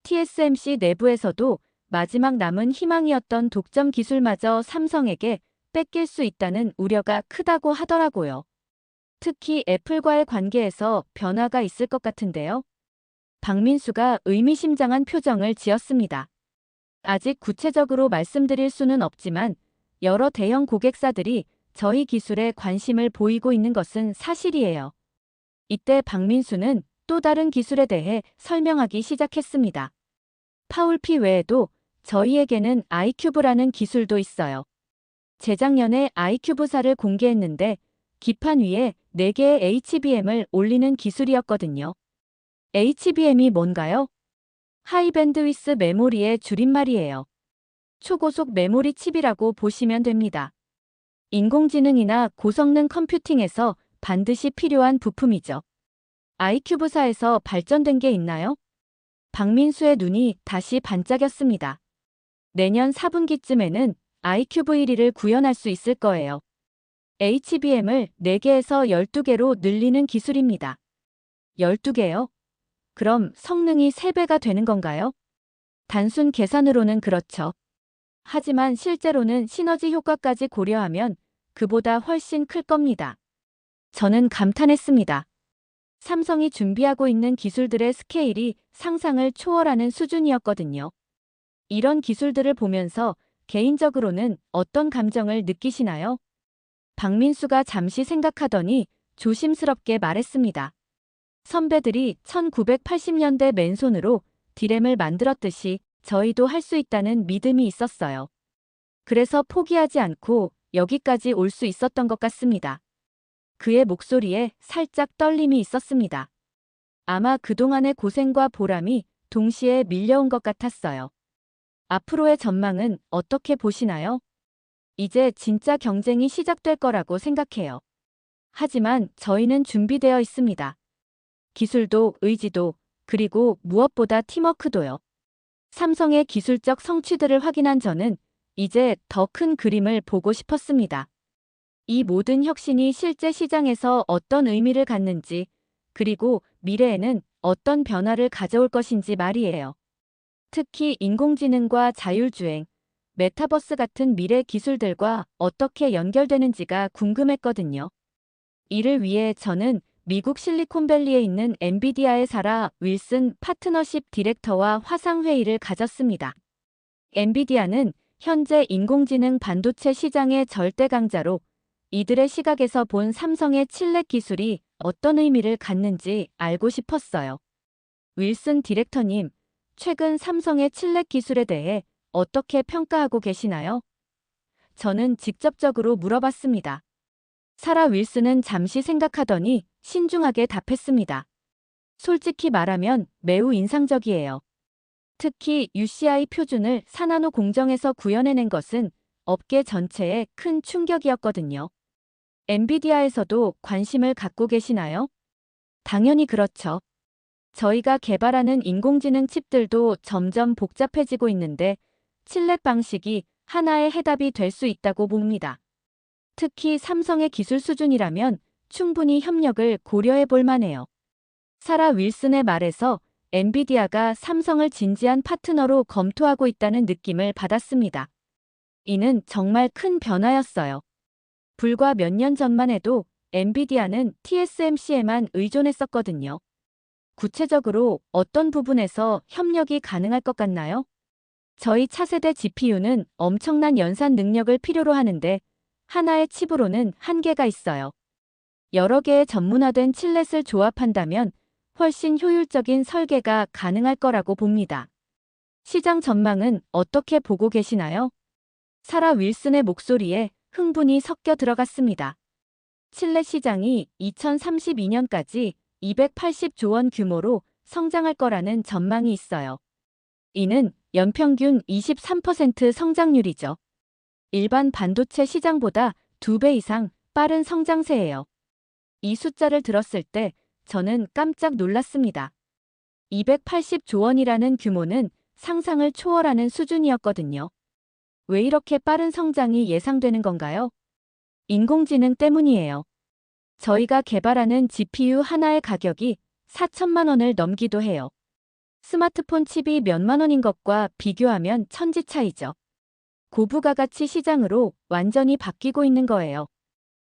TSMC 내부에서도 마지막 남은 희망이었던 독점 기술마저 삼성에게 뺏길 수 있다는 우려가 크다고 하더라고요. 특히 애플과의 관계에서 변화가 있을 것 같은데요. 박민수가 의미심장한 표정을 지었습니다. 아직 구체적으로 말씀드릴 수는 없지만 여러 대형 고객사들이 저희 기술에 관심을 보이고 있는 것은 사실이에요. 이때 박민수는 또 다른 기술에 대해 설명하기 시작했습니다. 파울피 외에도 저희에게는 아이큐브라는 기술도 있어요. 재작년에 아이큐브사를 공개했는데 기판 위에 4개의 HBM을 올리는 기술이었거든요. HBM이 뭔가요? 하이밴드위스 메모리의 줄임말이에요. 초고속 메모리 칩이라고 보시면 됩니다. 인공지능이나 고성능 컴퓨팅에서 반드시 필요한 부품이죠. 아이큐브사에서 발전된 게 있나요? 박민수의 눈이 다시 반짝였습니다. 내년 4분기쯤에는 아이큐브 1위를 구현할 수 있을 거예요. HBM을 4개에서 12개로 늘리는 기술입니다. 12개요? 그럼 성능이 3배가 되는 건가요? 단순 계산으로는 그렇죠. 하지만 실제로는 시너지 효과까지 고려하면 그보다 훨씬 클 겁니다. 저는 감탄했습니다. 삼성이 준비하고 있는 기술들의 스케일이 상상을 초월하는 수준이었거든요. 이런 기술들을 보면서 개인적으로는 어떤 감정을 느끼시나요? 박민수가 잠시 생각하더니 조심스럽게 말했습니다. 선배들이 1980년대 맨손으로 디램을 만들었듯이 저희도 할 수 있다는 믿음이 있었어요. 그래서 포기하지 않고 여기까지 올 수 있었던 것 같습니다. 그의 목소리에 살짝 떨림이 있었습니다. 아마 그동안의 고생과 보람이 동시에 밀려온 것 같았어요. 앞으로의 전망은 어떻게 보시나요? 이제 진짜 경쟁이 시작될 거라고 생각해요. 하지만 저희는 준비되어 있습니다. 기술도 의지도 그리고 무엇보다 팀워크도요. 삼성의 기술적 성취들을 확인한 저는 이제 더 큰 그림을 보고 싶었습니다. 이 모든 혁신이 실제 시장에서 어떤 의미를 갖는지, 그리고 미래에는 어떤 변화를 가져올 것인지 말이에요. 특히 인공지능과 자율주행, 메타버스 같은 미래 기술들과 어떻게 연결되는지가 궁금했거든요. 이를 위해 저는 미국 실리콘밸리에 있는 엔비디아의 사라 윌슨 파트너십 디렉터와 화상회의를 가졌습니다. 엔비디아는 현재 인공지능 반도체 시장의 절대 강자로 이들의 시각에서 본 삼성의 칠렙 기술이 어떤 의미를 갖는지 알고 싶었어요. 윌슨 디렉터님, 최근 삼성의 칠렙 기술에 대해 어떻게 평가하고 계시나요? 저는 직접적으로 물어봤습니다. 사라 윌슨은 잠시 생각하더니 신중하게 답했습니다. 솔직히 말하면 매우 인상적이에요. 특히 UCI 표준을 4나노 공정에서 구현해낸 것은 업계 전체에 큰 충격이었거든요. 엔비디아에서도 관심을 갖고 계시나요? 당연히 그렇죠. 저희가 개발하는 인공지능 칩들도 점점 복잡해지고 있는데 칠렙 방식이 하나의 해답이 될 수 있다고 봅니다. 특히 삼성의 기술 수준이라면 충분히 협력을 고려해 볼 만해요. 사라 윌슨의 말에서 엔비디아가 삼성을 진지한 파트너로 검토하고 있다는 느낌을 받았습니다. 이는 정말 큰 변화였어요. 불과 몇 년 전만 해도 엔비디아는 TSMC에만 의존했었거든요. 구체적으로 어떤 부분에서 협력이 가능할 것 같나요? 저희 차세대 GPU는 엄청난 연산 능력을 필요로 하는데 하나의 칩으로는 한계가 있어요. 여러 개의 전문화된 칠렛을 조합한다면 훨씬 효율적인 설계가 가능할 거라고 봅니다. 시장 전망은 어떻게 보고 계시나요? 사라 윌슨의 목소리에 흥분이 섞여 들어갔습니다. 칠렛 시장이 2032년까지 280조 원 규모로 성장할 거라는 전망이 있어요. 이는 연평균 23% 성장률이죠. 일반 반도체 시장보다 2배 이상 빠른 성장세예요. 이 숫자를 들었을 때 저는 깜짝 놀랐습니다. 280조 원이라는 규모는 상상을 초월하는 수준이었거든요. 왜 이렇게 빠른 성장이 예상되는 건가요? 인공지능 때문이에요. 저희가 개발하는 GPU 하나의 가격이 4천만 원을 넘기도 해요. 스마트폰 칩이 몇만 원인 것과 비교하면 천지 차이죠. 고부가가치 시장으로 완전히 바뀌고 있는 거예요.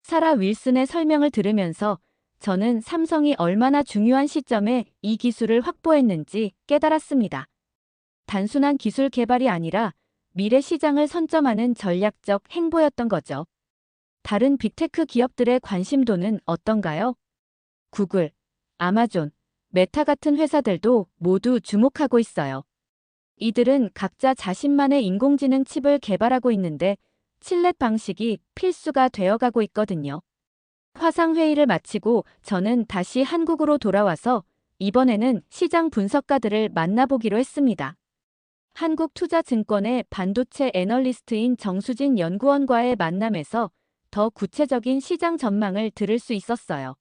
사라 윌슨의 설명을 들으면서 저는 삼성이 얼마나 중요한 시점에 이 기술을 확보했는지 깨달았습니다. 단순한 기술 개발이 아니라 미래 시장을 선점하는 전략적 행보였던 거죠. 다른 빅테크 기업들의 관심도는 어떤가요? 구글, 아마존, 메타 같은 회사들도 모두 주목하고 있어요. 이들은 각자 자신만의 인공지능 칩을 개발하고 있는데 칠렛 방식이 필수가 되어가고 있거든요. 화상회의를 마치고 저는 다시 한국으로 돌아와서 이번에는 시장 분석가들을 만나보기로 했습니다. 한국투자증권의 반도체 애널리스트인 정수진 연구원과의 만남에서 더 구체적인 시장 전망을 들을 수 있었어요.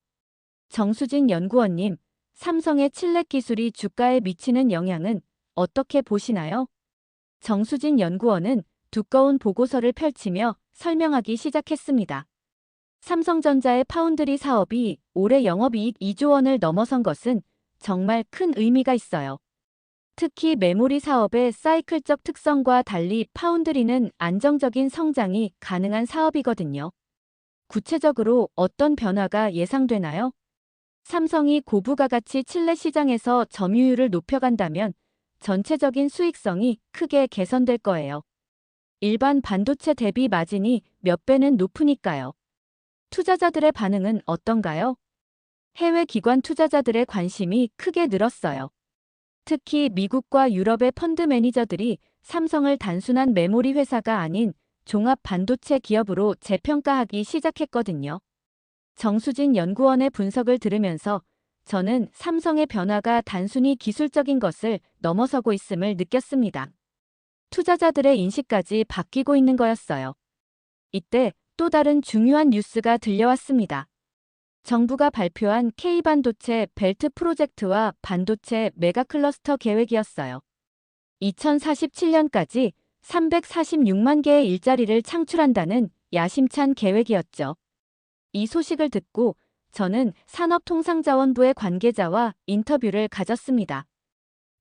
정수진 연구원님, 삼성의 칠렛 기술이 주가에 미치는 영향은 어떻게 보시나요? 정수진 연구원은 두꺼운 보고서를 펼치며 설명하기 시작했습니다. 삼성전자의 파운드리 사업이 올해 영업이익 2조 원을 넘어선 것은 정말 큰 의미가 있어요. 특히 메모리 사업의 사이클적 특성과 달리 파운드리는 안정적인 성장이 가능한 사업이거든요. 구체적으로 어떤 변화가 예상되나요? 삼성이 고부가 가치 칠레 시장에서 점유율을 높여간다면 전체적인 수익성이 크게 개선될 거예요. 일반 반도체 대비 마진이 몇 배는 높으니까요. 투자자들의 반응은 어떤가요? 해외 기관 투자자들의 관심이 크게 늘었어요. 특히 미국과 유럽의 펀드 매니저들이 삼성을 단순한 메모리 회사가 아닌 종합 반도체 기업으로 재평가하기 시작했거든요. 정수진 연구원의 분석을 들으면서 저는 삼성의 변화가 단순히 기술적인 것을 넘어서고 있음을 느꼈습니다. 투자자들의 인식까지 바뀌고 있는 거였어요. 이때 또 다른 중요한 뉴스가 들려왔습니다. 정부가 발표한 K반도체 벨트 프로젝트와 반도체 메가클러스터 계획이었어요. 2047년까지 346만 개의 일자리를 창출한다는 야심찬 계획이었죠. 이 소식을 듣고 저는 산업통상자원부의 관계자와 인터뷰를 가졌습니다.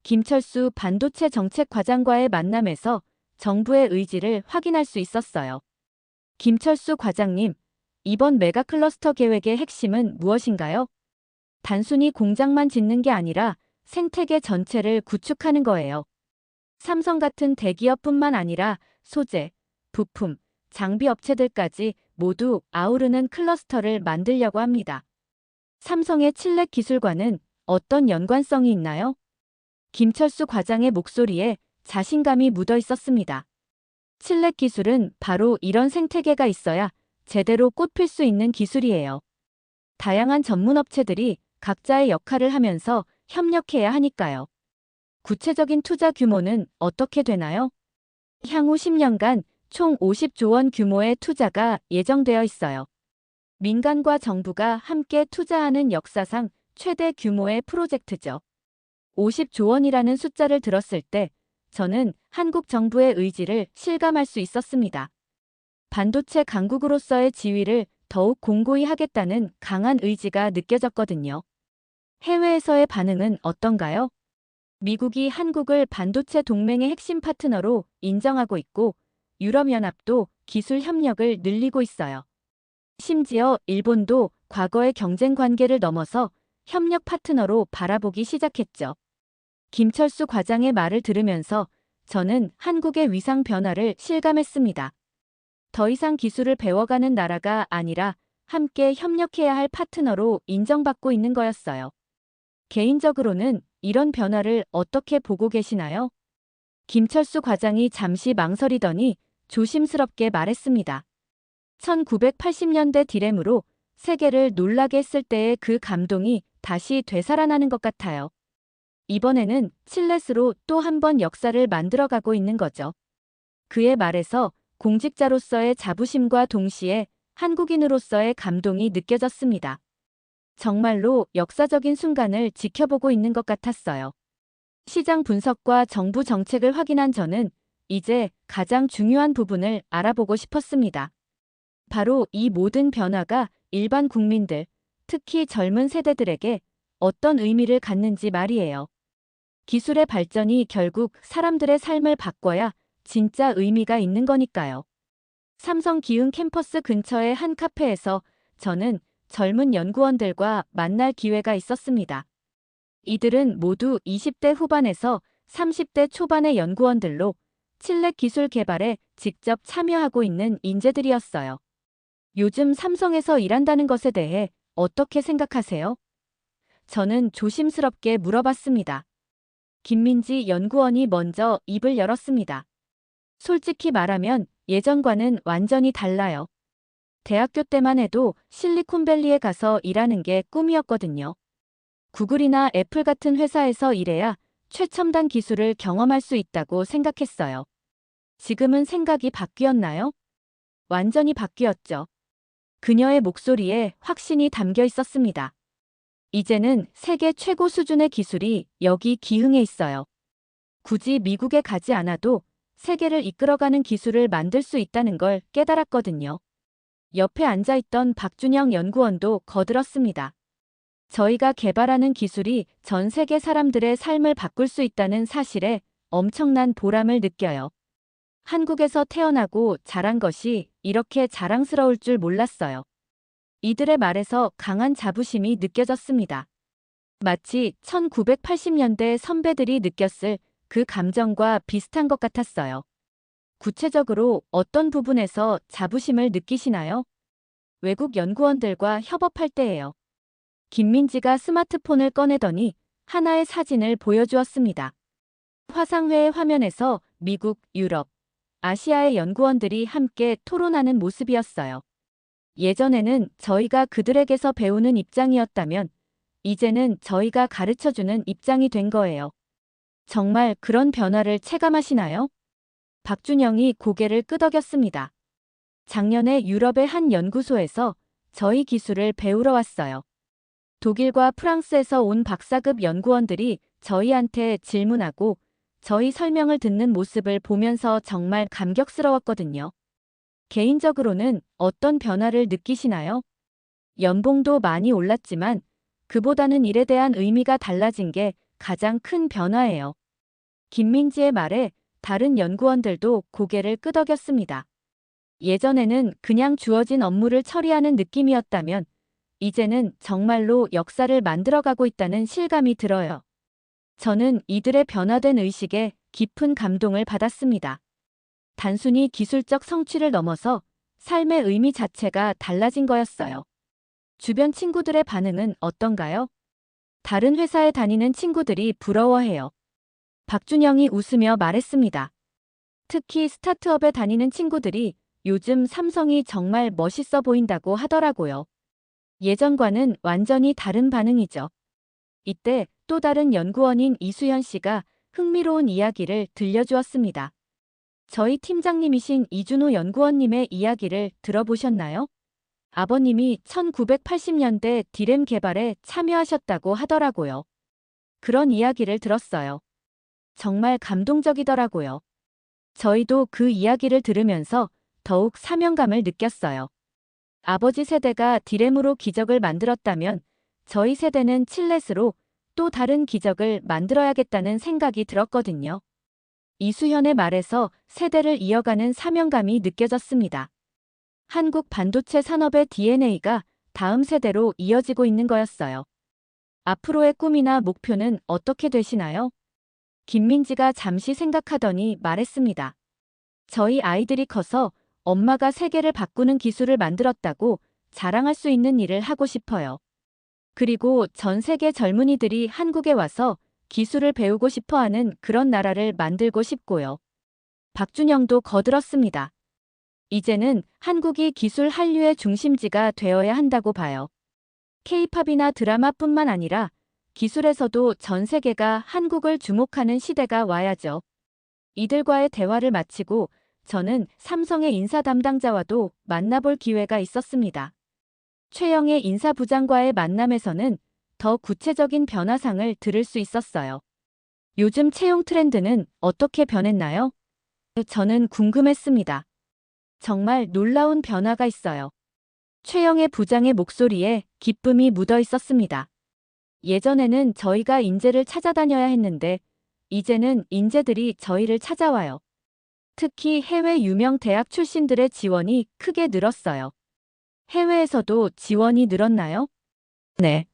김철수 반도체 정책과장과의 만남에서 정부의 의지를 확인할 수 있었어요. 김철수 과장님, 이번 메가클러스터 계획의 핵심은 무엇인가요? 단순히 공장만 짓는 게 아니라 생태계 전체를 구축하는 거예요. 삼성 같은 대기업뿐만 아니라 소재, 부품, 장비 업체들까지 모두 아우르는 클러스터를 만들려고 합니다. 삼성의 칠렉 기술과는 어떤 연관성이 있나요? 김철수 과장의 목소리에 자신감이 묻어 있었습니다. 칠렉 기술은 바로 이런 생태계가 있어야 제대로 꽃필 수 있는 기술이에요. 다양한 전문 업체들이 각자의 역할을 하면서 협력해야 하니까요. 구체적인 투자 규모는 어떻게 되나요? 향후 10년간 총 50조 원 규모의 투자가 예정되어 있어요. 민간과 정부가 함께 투자하는 역사상 최대 규모의 프로젝트죠. 50조 원이라는 숫자를 들었을 때 저는 한국 정부의 의지를 실감할 수 있었습니다. 반도체 강국으로서의 지위를 더욱 공고히 하겠다는 강한 의지가 느껴졌거든요. 해외에서의 반응은 어떤가요? 미국이 한국을 반도체 동맹의 핵심 파트너로 인정하고 있고 유럽연합도 기술 협력을 늘리고 있어요. 심지어 일본도 과거의 경쟁 관계를 넘어서 협력 파트너로 바라보기 시작했죠. 김철수 과장의 말을 들으면서 저는 한국의 위상 변화를 실감했습니다. 더 이상 기술을 배워가는 나라가 아니라 함께 협력해야 할 파트너로 인정받고 있는 거였어요. 개인적으로는 이런 변화를 어떻게 보고 계시나요? 김철수 과장이 잠시 망설이더니 조심스럽게 말했습니다. 1980년대 디램으로 세계를 놀라게 했을 때의 그 감동이 다시 되살아나는 것 같아요. 이번에는 칠렛으로 또 한 번 역사를 만들어가고 있는 거죠. 그의 말에서 공직자로서의 자부심과 동시에 한국인으로서의 감동이 느껴졌습니다. 정말로 역사적인 순간을 지켜보고 있는 것 같았어요. 시장 분석과 정부 정책을 확인한 저는 이제 가장 중요한 부분을 알아보고 싶었습니다. 바로 이 모든 변화가 일반 국민들, 특히 젊은 세대들에게 어떤 의미를 갖는지 말이에요. 기술의 발전이 결국 사람들의 삶을 바꿔야 진짜 의미가 있는 거니까요. 삼성 기흥 캠퍼스 근처의 한 카페에서 저는 젊은 연구원들과 만날 기회가 있었습니다. 이들은 모두 20대 후반에서 30대 초반의 연구원들로 칠렉 기술 개발에 직접 참여하고 있는 인재들이었어요. 요즘 삼성에서 일한다는 것에 대해 어떻게 생각하세요? 저는 조심스럽게 물어봤습니다. 김민지 연구원이 먼저 입을 열었습니다. 솔직히 말하면 예전과는 완전히 달라요. 대학교 때만 해도 실리콘밸리에 가서 일하는 게 꿈이었거든요. 구글이나 애플 같은 회사에서 일해야 최첨단 기술을 경험할 수 있다고 생각했어요. 지금은 생각이 바뀌었나요? 완전히 바뀌었죠. 그녀의 목소리에 확신이 담겨 있었습니다. 이제는 세계 최고 수준의 기술이 여기 기흥에 있어요. 굳이 미국에 가지 않아도 세계를 이끌어가는 기술을 만들 수 있다는 걸 깨달았거든요. 옆에 앉아있던 박준영 연구원도 거들었습니다. 저희가 개발하는 기술이 전 세계 사람들의 삶을 바꿀 수 있다는 사실에 엄청난 보람을 느껴요. 한국에서 태어나고 자란 것이 이렇게 자랑스러울 줄 몰랐어요. 이들의 말에서 강한 자부심이 느껴졌습니다. 마치 1980년대 선배들이 느꼈을 그 감정과 비슷한 것 같았어요. 구체적으로 어떤 부분에서 자부심을 느끼시나요? 외국 연구원들과 협업할 때예요. 김민지가 스마트폰을 꺼내더니 하나의 사진을 보여주었습니다. 화상회의 화면에서 미국, 유럽, 아시아의 연구원들이 함께 토론하는 모습이었어요. 예전에는 저희가 그들에게서 배우는 입장이었다면 이제는 저희가 가르쳐주는 입장이 된 거예요. 정말 그런 변화를 체감하시나요? 박준영이 고개를 끄덕였습니다. 작년에 유럽의 한 연구소에서 저희 기술을 배우러 왔어요. 독일과 프랑스에서 온 박사급 연구원들이 저희한테 질문하고 저희 설명을 듣는 모습을 보면서 정말 감격스러웠거든요. 개인적으로는 어떤 변화를 느끼시나요? 연봉도 많이 올랐지만 그보다는 일에 대한 의미가 달라진 게 가장 큰 변화예요. 김민지의 말에 다른 연구원들도 고개를 끄덕였습니다. 예전에는 그냥 주어진 업무를 처리하는 느낌이었다면 이제는 정말로 역사를 만들어가고 있다는 실감이 들어요. 저는 이들의 변화된 의식에 깊은 감동을 받았습니다. 단순히 기술적 성취를 넘어서 삶의 의미 자체가 달라진 거였어요. 주변 친구들의 반응은 어떤가요? 다른 회사에 다니는 친구들이 부러워해요. 박준영이 웃으며 말했습니다. 특히 스타트업에 다니는 친구들이 요즘 삼성이 정말 멋있어 보인다고 하더라고요. 예전과는 완전히 다른 반응이죠. 이때 또 다른 연구원인 이수현 씨가 흥미로운 이야기를 들려주었습니다. 저희 팀장님이신 이준호 연구원님의 이야기를 들어보셨나요? 아버님이 1980년대 디램 개발에 참여하셨다고 하더라고요. 그런 이야기를 들었어요. 정말 감동적이더라고요. 저희도 그 이야기를 들으면서 더욱 사명감을 느꼈어요. 아버지 세대가 디램으로 기적을 만들었다면 저희 세대는 칠렛으로 또 다른 기적을 만들어야겠다는 생각이 들었거든요. 이수현의 말에서 세대를 이어가는 사명감이 느껴졌습니다. 한국 반도체 산업의 DNA가 다음 세대로 이어지고 있는 거였어요. 앞으로의 꿈이나 목표는 어떻게 되시나요? 김민지가 잠시 생각하더니 말했습니다. 저희 아이들이 커서 엄마가 세계를 바꾸는 기술을 만들었다고 자랑할 수 있는 일을 하고 싶어요. 그리고 전 세계 젊은이들이 한국에 와서 기술을 배우고 싶어하는 그런 나라를 만들고 싶고요. 박준영도 거들었습니다. 이제는 한국이 기술 한류의 중심지가 되어야 한다고 봐요. K-팝이나 드라마뿐만 아니라 기술에서도 전 세계가 한국을 주목하는 시대가 와야죠. 이들과의 대화를 마치고 저는 삼성의 인사 담당자와도 만나볼 기회가 있었습니다. 최영의 인사부장과의 만남에서는 더 구체적인 변화상을 들을 수 있었어요. 요즘 채용 트렌드는 어떻게 변했나요? 저는 궁금했습니다. 정말 놀라운 변화가 있어요. 최영의 부장의 목소리에 기쁨이 묻어 있었습니다. 예전에는 저희가 인재를 찾아다녀야 했는데 이제는 인재들이 저희를 찾아와요. 특히 해외 유명 대학 출신들의 지원이 크게 늘었어요. 해외에서도 지원이 늘었나요? 네.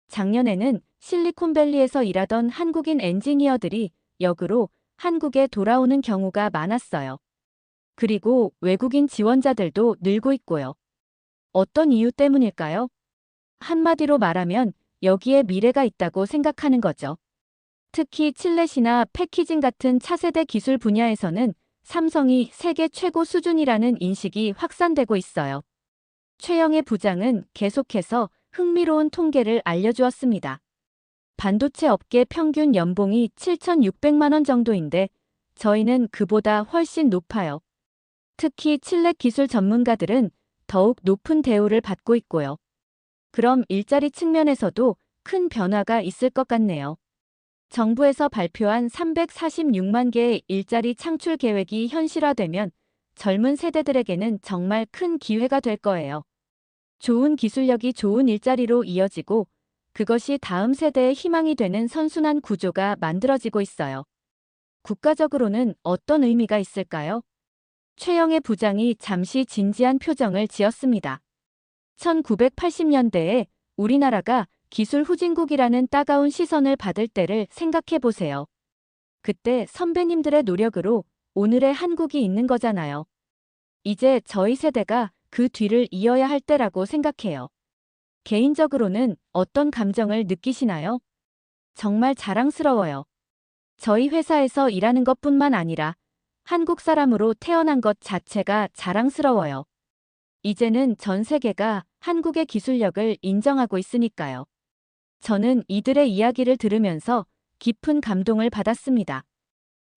작년에는 실리콘밸리에서 일하던 한국인 엔지니어들이 역으로 한국에 돌아오는 경우가 많았어요. 그리고 외국인 지원자들도 늘고 있고요. 어떤 이유 때문일까요? 한마디로 말하면 여기에 미래가 있다고 생각하는 거죠. 특히 칠렛이나 패키징 같은 차세대 기술 분야에서는 삼성이 세계 최고 수준이라는 인식이 확산되고 있어요. 최영의 부장은 계속해서 흥미로운 통계를 알려주었습니다. 반도체 업계 평균 연봉이 7,600만 원 정도인데 저희는 그보다 훨씬 높아요. 특히 칠렛 기술 전문가들은 더욱 높은 대우를 받고 있고요. 그럼 일자리 측면에서도 큰 변화가 있을 것 같네요. 정부에서 발표한 346만 개의 일자리 창출 계획이 현실화되면 젊은 세대들에게는 정말 큰 기회가 될 거예요. 좋은 기술력이 좋은 일자리로 이어지고 그것이 다음 세대의 희망이 되는 선순환 구조가 만들어지고 있어요. 국가적으로는 어떤 의미가 있을까요? 최영의 부장이 잠시 진지한 표정을 지었습니다. 1980년대에 우리나라가 기술 후진국이라는 따가운 시선을 받을 때를 생각해 보세요. 그때 선배님들의 노력으로 오늘의 한국이 있는 거잖아요. 이제 저희 세대가 그 뒤를 이어야 할 때라고 생각해요. 개인적으로는 어떤 감정을 느끼시나요? 정말 자랑스러워요. 저희 회사에서 일하는 것뿐만 아니라 한국 사람으로 태어난 것 자체가 자랑스러워요. 이제는 전 세계가 한국의 기술력을 인정하고 있으니까요. 저는 이들의 이야기를 들으면서 깊은 감동을 받았습니다.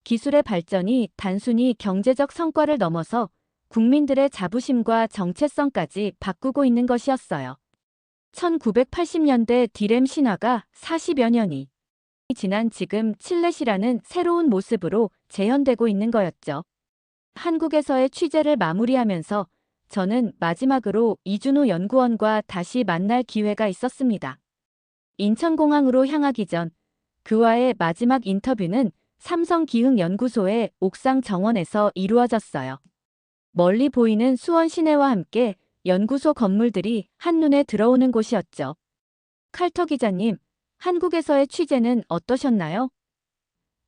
기술의 발전이 단순히 경제적 성과를 넘어서 국민들의 자부심과 정체성까지 바꾸고 있는 것이었어요. 1980년대 디램 신화가 40여 년이 지난 지금 칠렛이라는 새로운 모습으로 재현되고 있는 거였죠. 한국에서의 취재를 마무리하면서 저는 마지막으로 이준호 연구원과 다시 만날 기회가 있었습니다. 인천공항으로 향하기 전 그와의 마지막 인터뷰는 삼성기흥연구소의 옥상 정원에서 이루어졌어요. 멀리 보이는 수원 시내와 함께 연구소 건물들이 한눈에 들어오는 곳이었죠. 칼터 기자님, 한국에서의 취재는 어떠셨나요?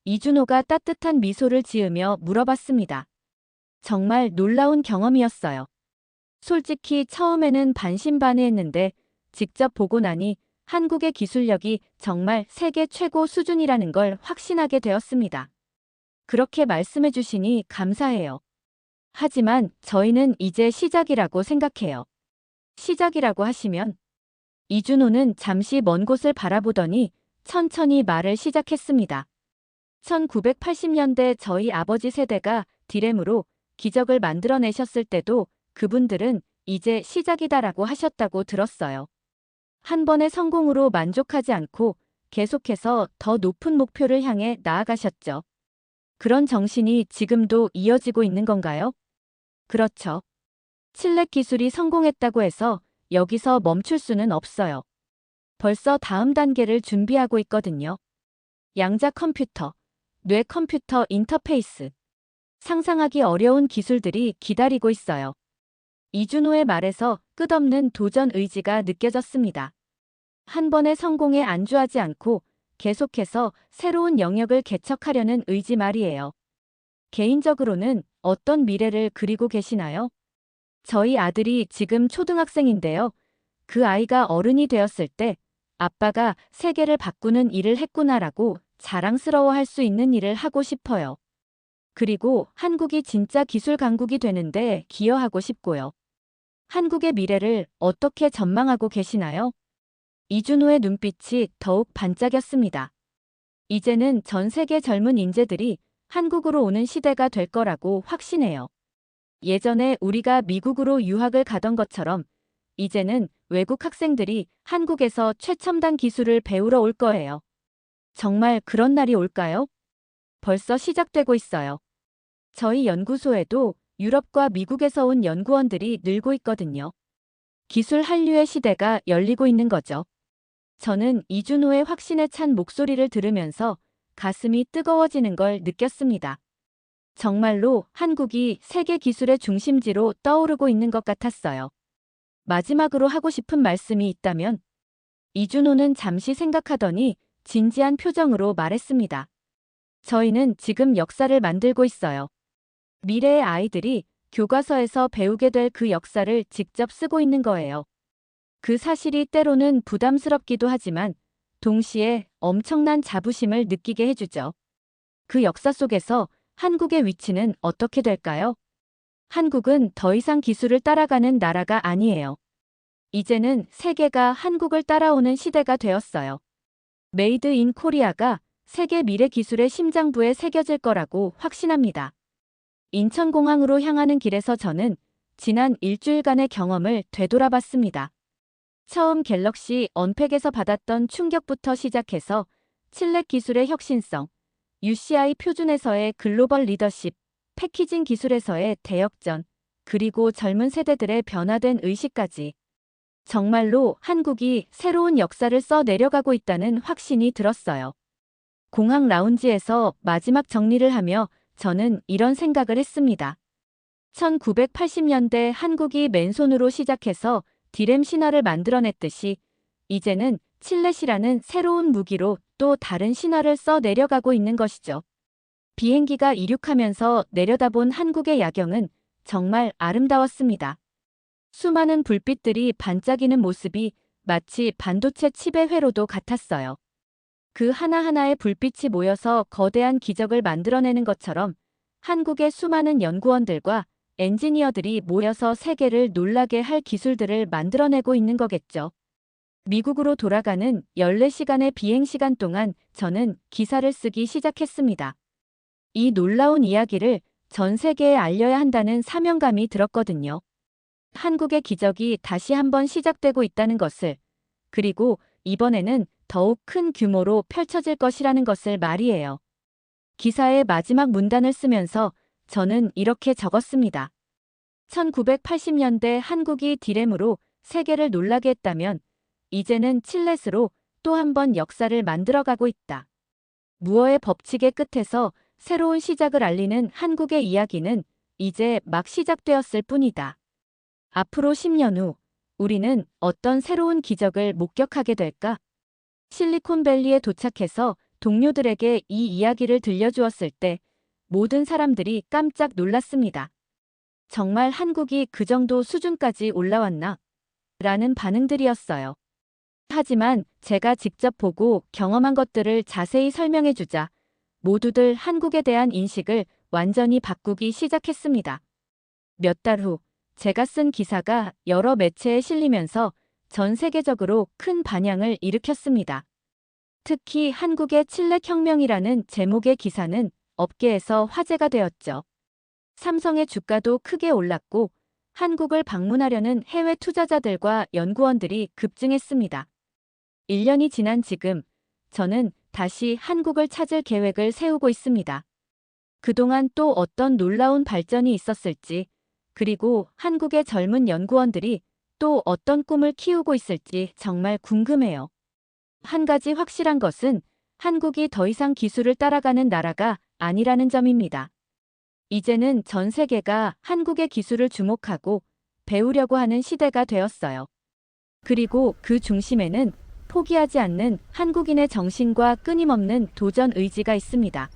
이준호가 따뜻한 미소를 지으며 물어봤습니다. 정말 놀라운 경험이었어요. 솔직히 처음에는 반신반의했는데 직접 보고 나니 한국의 기술력이 정말 세계 최고 수준이라는 걸 확신하게 되었습니다. 그렇게 말씀해 주시니 감사해요. 하지만 저희는 이제 시작이라고 생각해요. 시작이라고 하시면 이준호는 잠시 먼 곳을 바라보더니 천천히 말을 시작했습니다. 1980년대 저희 아버지 세대가 디램으로 기적을 만들어내셨을 때도 그분들은 이제 시작이다라고 하셨다고 들었어요. 한 번의 성공으로 만족하지 않고 계속해서 더 높은 목표를 향해 나아가셨죠. 그런 정신이 지금도 이어지고 있는 건가요? 그렇죠. 칠렛 기술이 성공했다고 해서 여기서 멈출 수는 없어요. 벌써 다음 단계를 준비하고 있거든요. 양자 컴퓨터, 뇌 컴퓨터 인터페이스. 상상하기 어려운 기술들이 기다리고 있어요. 이준호의 말에서 끝없는 도전 의지가 느껴졌습니다. 한 번의 성공에 안주하지 않고 계속해서 새로운 영역을 개척하려는 의지 말이에요. 개인적으로는 어떤 미래를 그리고 계시나요? 저희 아들이 지금 초등학생인데요. 그 아이가 어른이 되었을 때 아빠가 세계를 바꾸는 일을 했구나라고 자랑스러워할 수 있는 일을 하고 싶어요. 그리고 한국이 진짜 기술 강국이 되는데 기여하고 싶고요. 한국의 미래를 어떻게 전망하고 계시나요? 이준호의 눈빛이 더욱 반짝였습니다. 이제는 전 세계 젊은 인재들이 한국으로 오는 시대가 될 거라고 확신해요. 예전에 우리가 미국으로 유학을 가던 것처럼 이제는 외국 학생들이 한국에서 최첨단 기술을 배우러 올 거예요. 정말 그런 날이 올까요? 벌써 시작되고 있어요. 저희 연구소에도 유럽과 미국에서 온 연구원들이 늘고 있거든요. 기술 한류의 시대가 열리고 있는 거죠. 저는 이준호의 확신에 찬 목소리를 들으면서 가슴이 뜨거워지는 걸 느꼈습니다. 정말로 한국이 세계 기술의 중심지로 떠오르고 있는 것 같았어요. 마지막으로 하고 싶은 말씀이 있다면? 이준호는 잠시 생각하더니 진지한 표정으로 말했습니다. 저희는 지금 역사를 만들고 있어요. 미래의 아이들이 교과서에서 배우게 될 그 역사를 직접 쓰고 있는 거예요. 그 사실이 때로는 부담스럽기도 하지만 동시에 엄청난 자부심을 느끼게 해주죠. 그 역사 속에서 한국의 위치는 어떻게 될까요? 한국은 더 이상 기술을 따라가는 나라가 아니에요. 이제는 세계가 한국을 따라오는 시대가 되었어요. 메이드 인 코리아가 세계 미래 기술의 심장부에 새겨질 거라고 확신합니다. 인천공항으로 향하는 길에서 저는 지난 일주일간의 경험을 되돌아봤습니다. 처음 갤럭시 언팩에서 받았던 충격부터 시작해서 칠렛 기술의 혁신성, UCI 표준에서의 글로벌 리더십, 패키징 기술에서의 대역전, 그리고 젊은 세대들의 변화된 의식까지 정말로 한국이 새로운 역사를 써 내려가고 있다는 확신이 들었어요. 공항 라운지에서 마지막 정리를 하며 저는 이런 생각을 했습니다. 1980년대 한국이 맨손으로 시작해서 디램 신화를 만들어냈듯이 이제는 칠렛이라는 새로운 무기로 또 다른 신화를 써 내려가고 있는 것이죠. 비행기가 이륙하면서 내려다본 한국의 야경은 정말 아름다웠습니다. 수많은 불빛들이 반짝이는 모습이 마치 반도체 칩의 회로도 같았어요. 그 하나하나의 불빛이 모여서 거대한 기적을 만들어내는 것처럼 한국의 수많은 연구원들과 엔지니어들이 모여서 세계를 놀라게 할 기술들을 만들어내고 있는 거겠죠. 미국으로 돌아가는 14시간의 비행시간 동안 저는 기사를 쓰기 시작했습니다. 이 놀라운 이야기를 전 세계에 알려야 한다는 사명감이 들었거든요. 한국의 기적이 다시 한번 시작되고 있다는 것을, 그리고 이번에는 더욱 큰 규모로 펼쳐질 것이라는 것을 말이에요. 기사의 마지막 문단을 쓰면서 저는 이렇게 적었습니다. 1980년대 한국이 디램으로 세계를 놀라게 했다면 이제는 칠렛으로 또 한 번 역사를 만들어가고 있다. 무어의 법칙의 끝에서 새로운 시작을 알리는 한국의 이야기는 이제 막 시작되었을 뿐이다. 앞으로 10년 후 우리는 어떤 새로운 기적을 목격하게 될까? 실리콘밸리에 도착해서 동료들에게 이 이야기를 들려주었을 때 모든 사람들이 깜짝 놀랐습니다. 정말 한국이 그 정도 수준까지 올라왔나? 라는 반응들이었어요. 하지만 제가 직접 보고 경험한 것들을 자세히 설명해주자 모두들 한국에 대한 인식을 완전히 바꾸기 시작했습니다. 몇 달 후 제가 쓴 기사가 여러 매체에 실리면서 전 세계적으로 큰 반향을 일으켰습니다. 특히 한국의 칠렛혁명이라는 제목의 기사는 업계에서 화제가 되었죠. 삼성의 주가도 크게 올랐고 한국을 방문하려는 해외 투자자들과 연구원들이 급증했습니다. 1년이 지난 지금 저는 다시 한국을 찾을 계획을 세우고 있습니다. 그동안 또 어떤 놀라운 발전이 있었을지, 그리고 한국의 젊은 연구원들이 또 어떤 꿈을 키우고 있을지 정말 궁금해요. 한 가지 확실한 것은 한국이 더 이상 기술을 따라가는 나라가 아니라는 점입니다. 이제는 전 세계가 한국의 기술을 주목하고 배우려고 하는 시대가 되었어요. 그리고 그 중심에는 포기하지 않는 한국인의 정신과 끊임없는 도전 의지가 있습니다.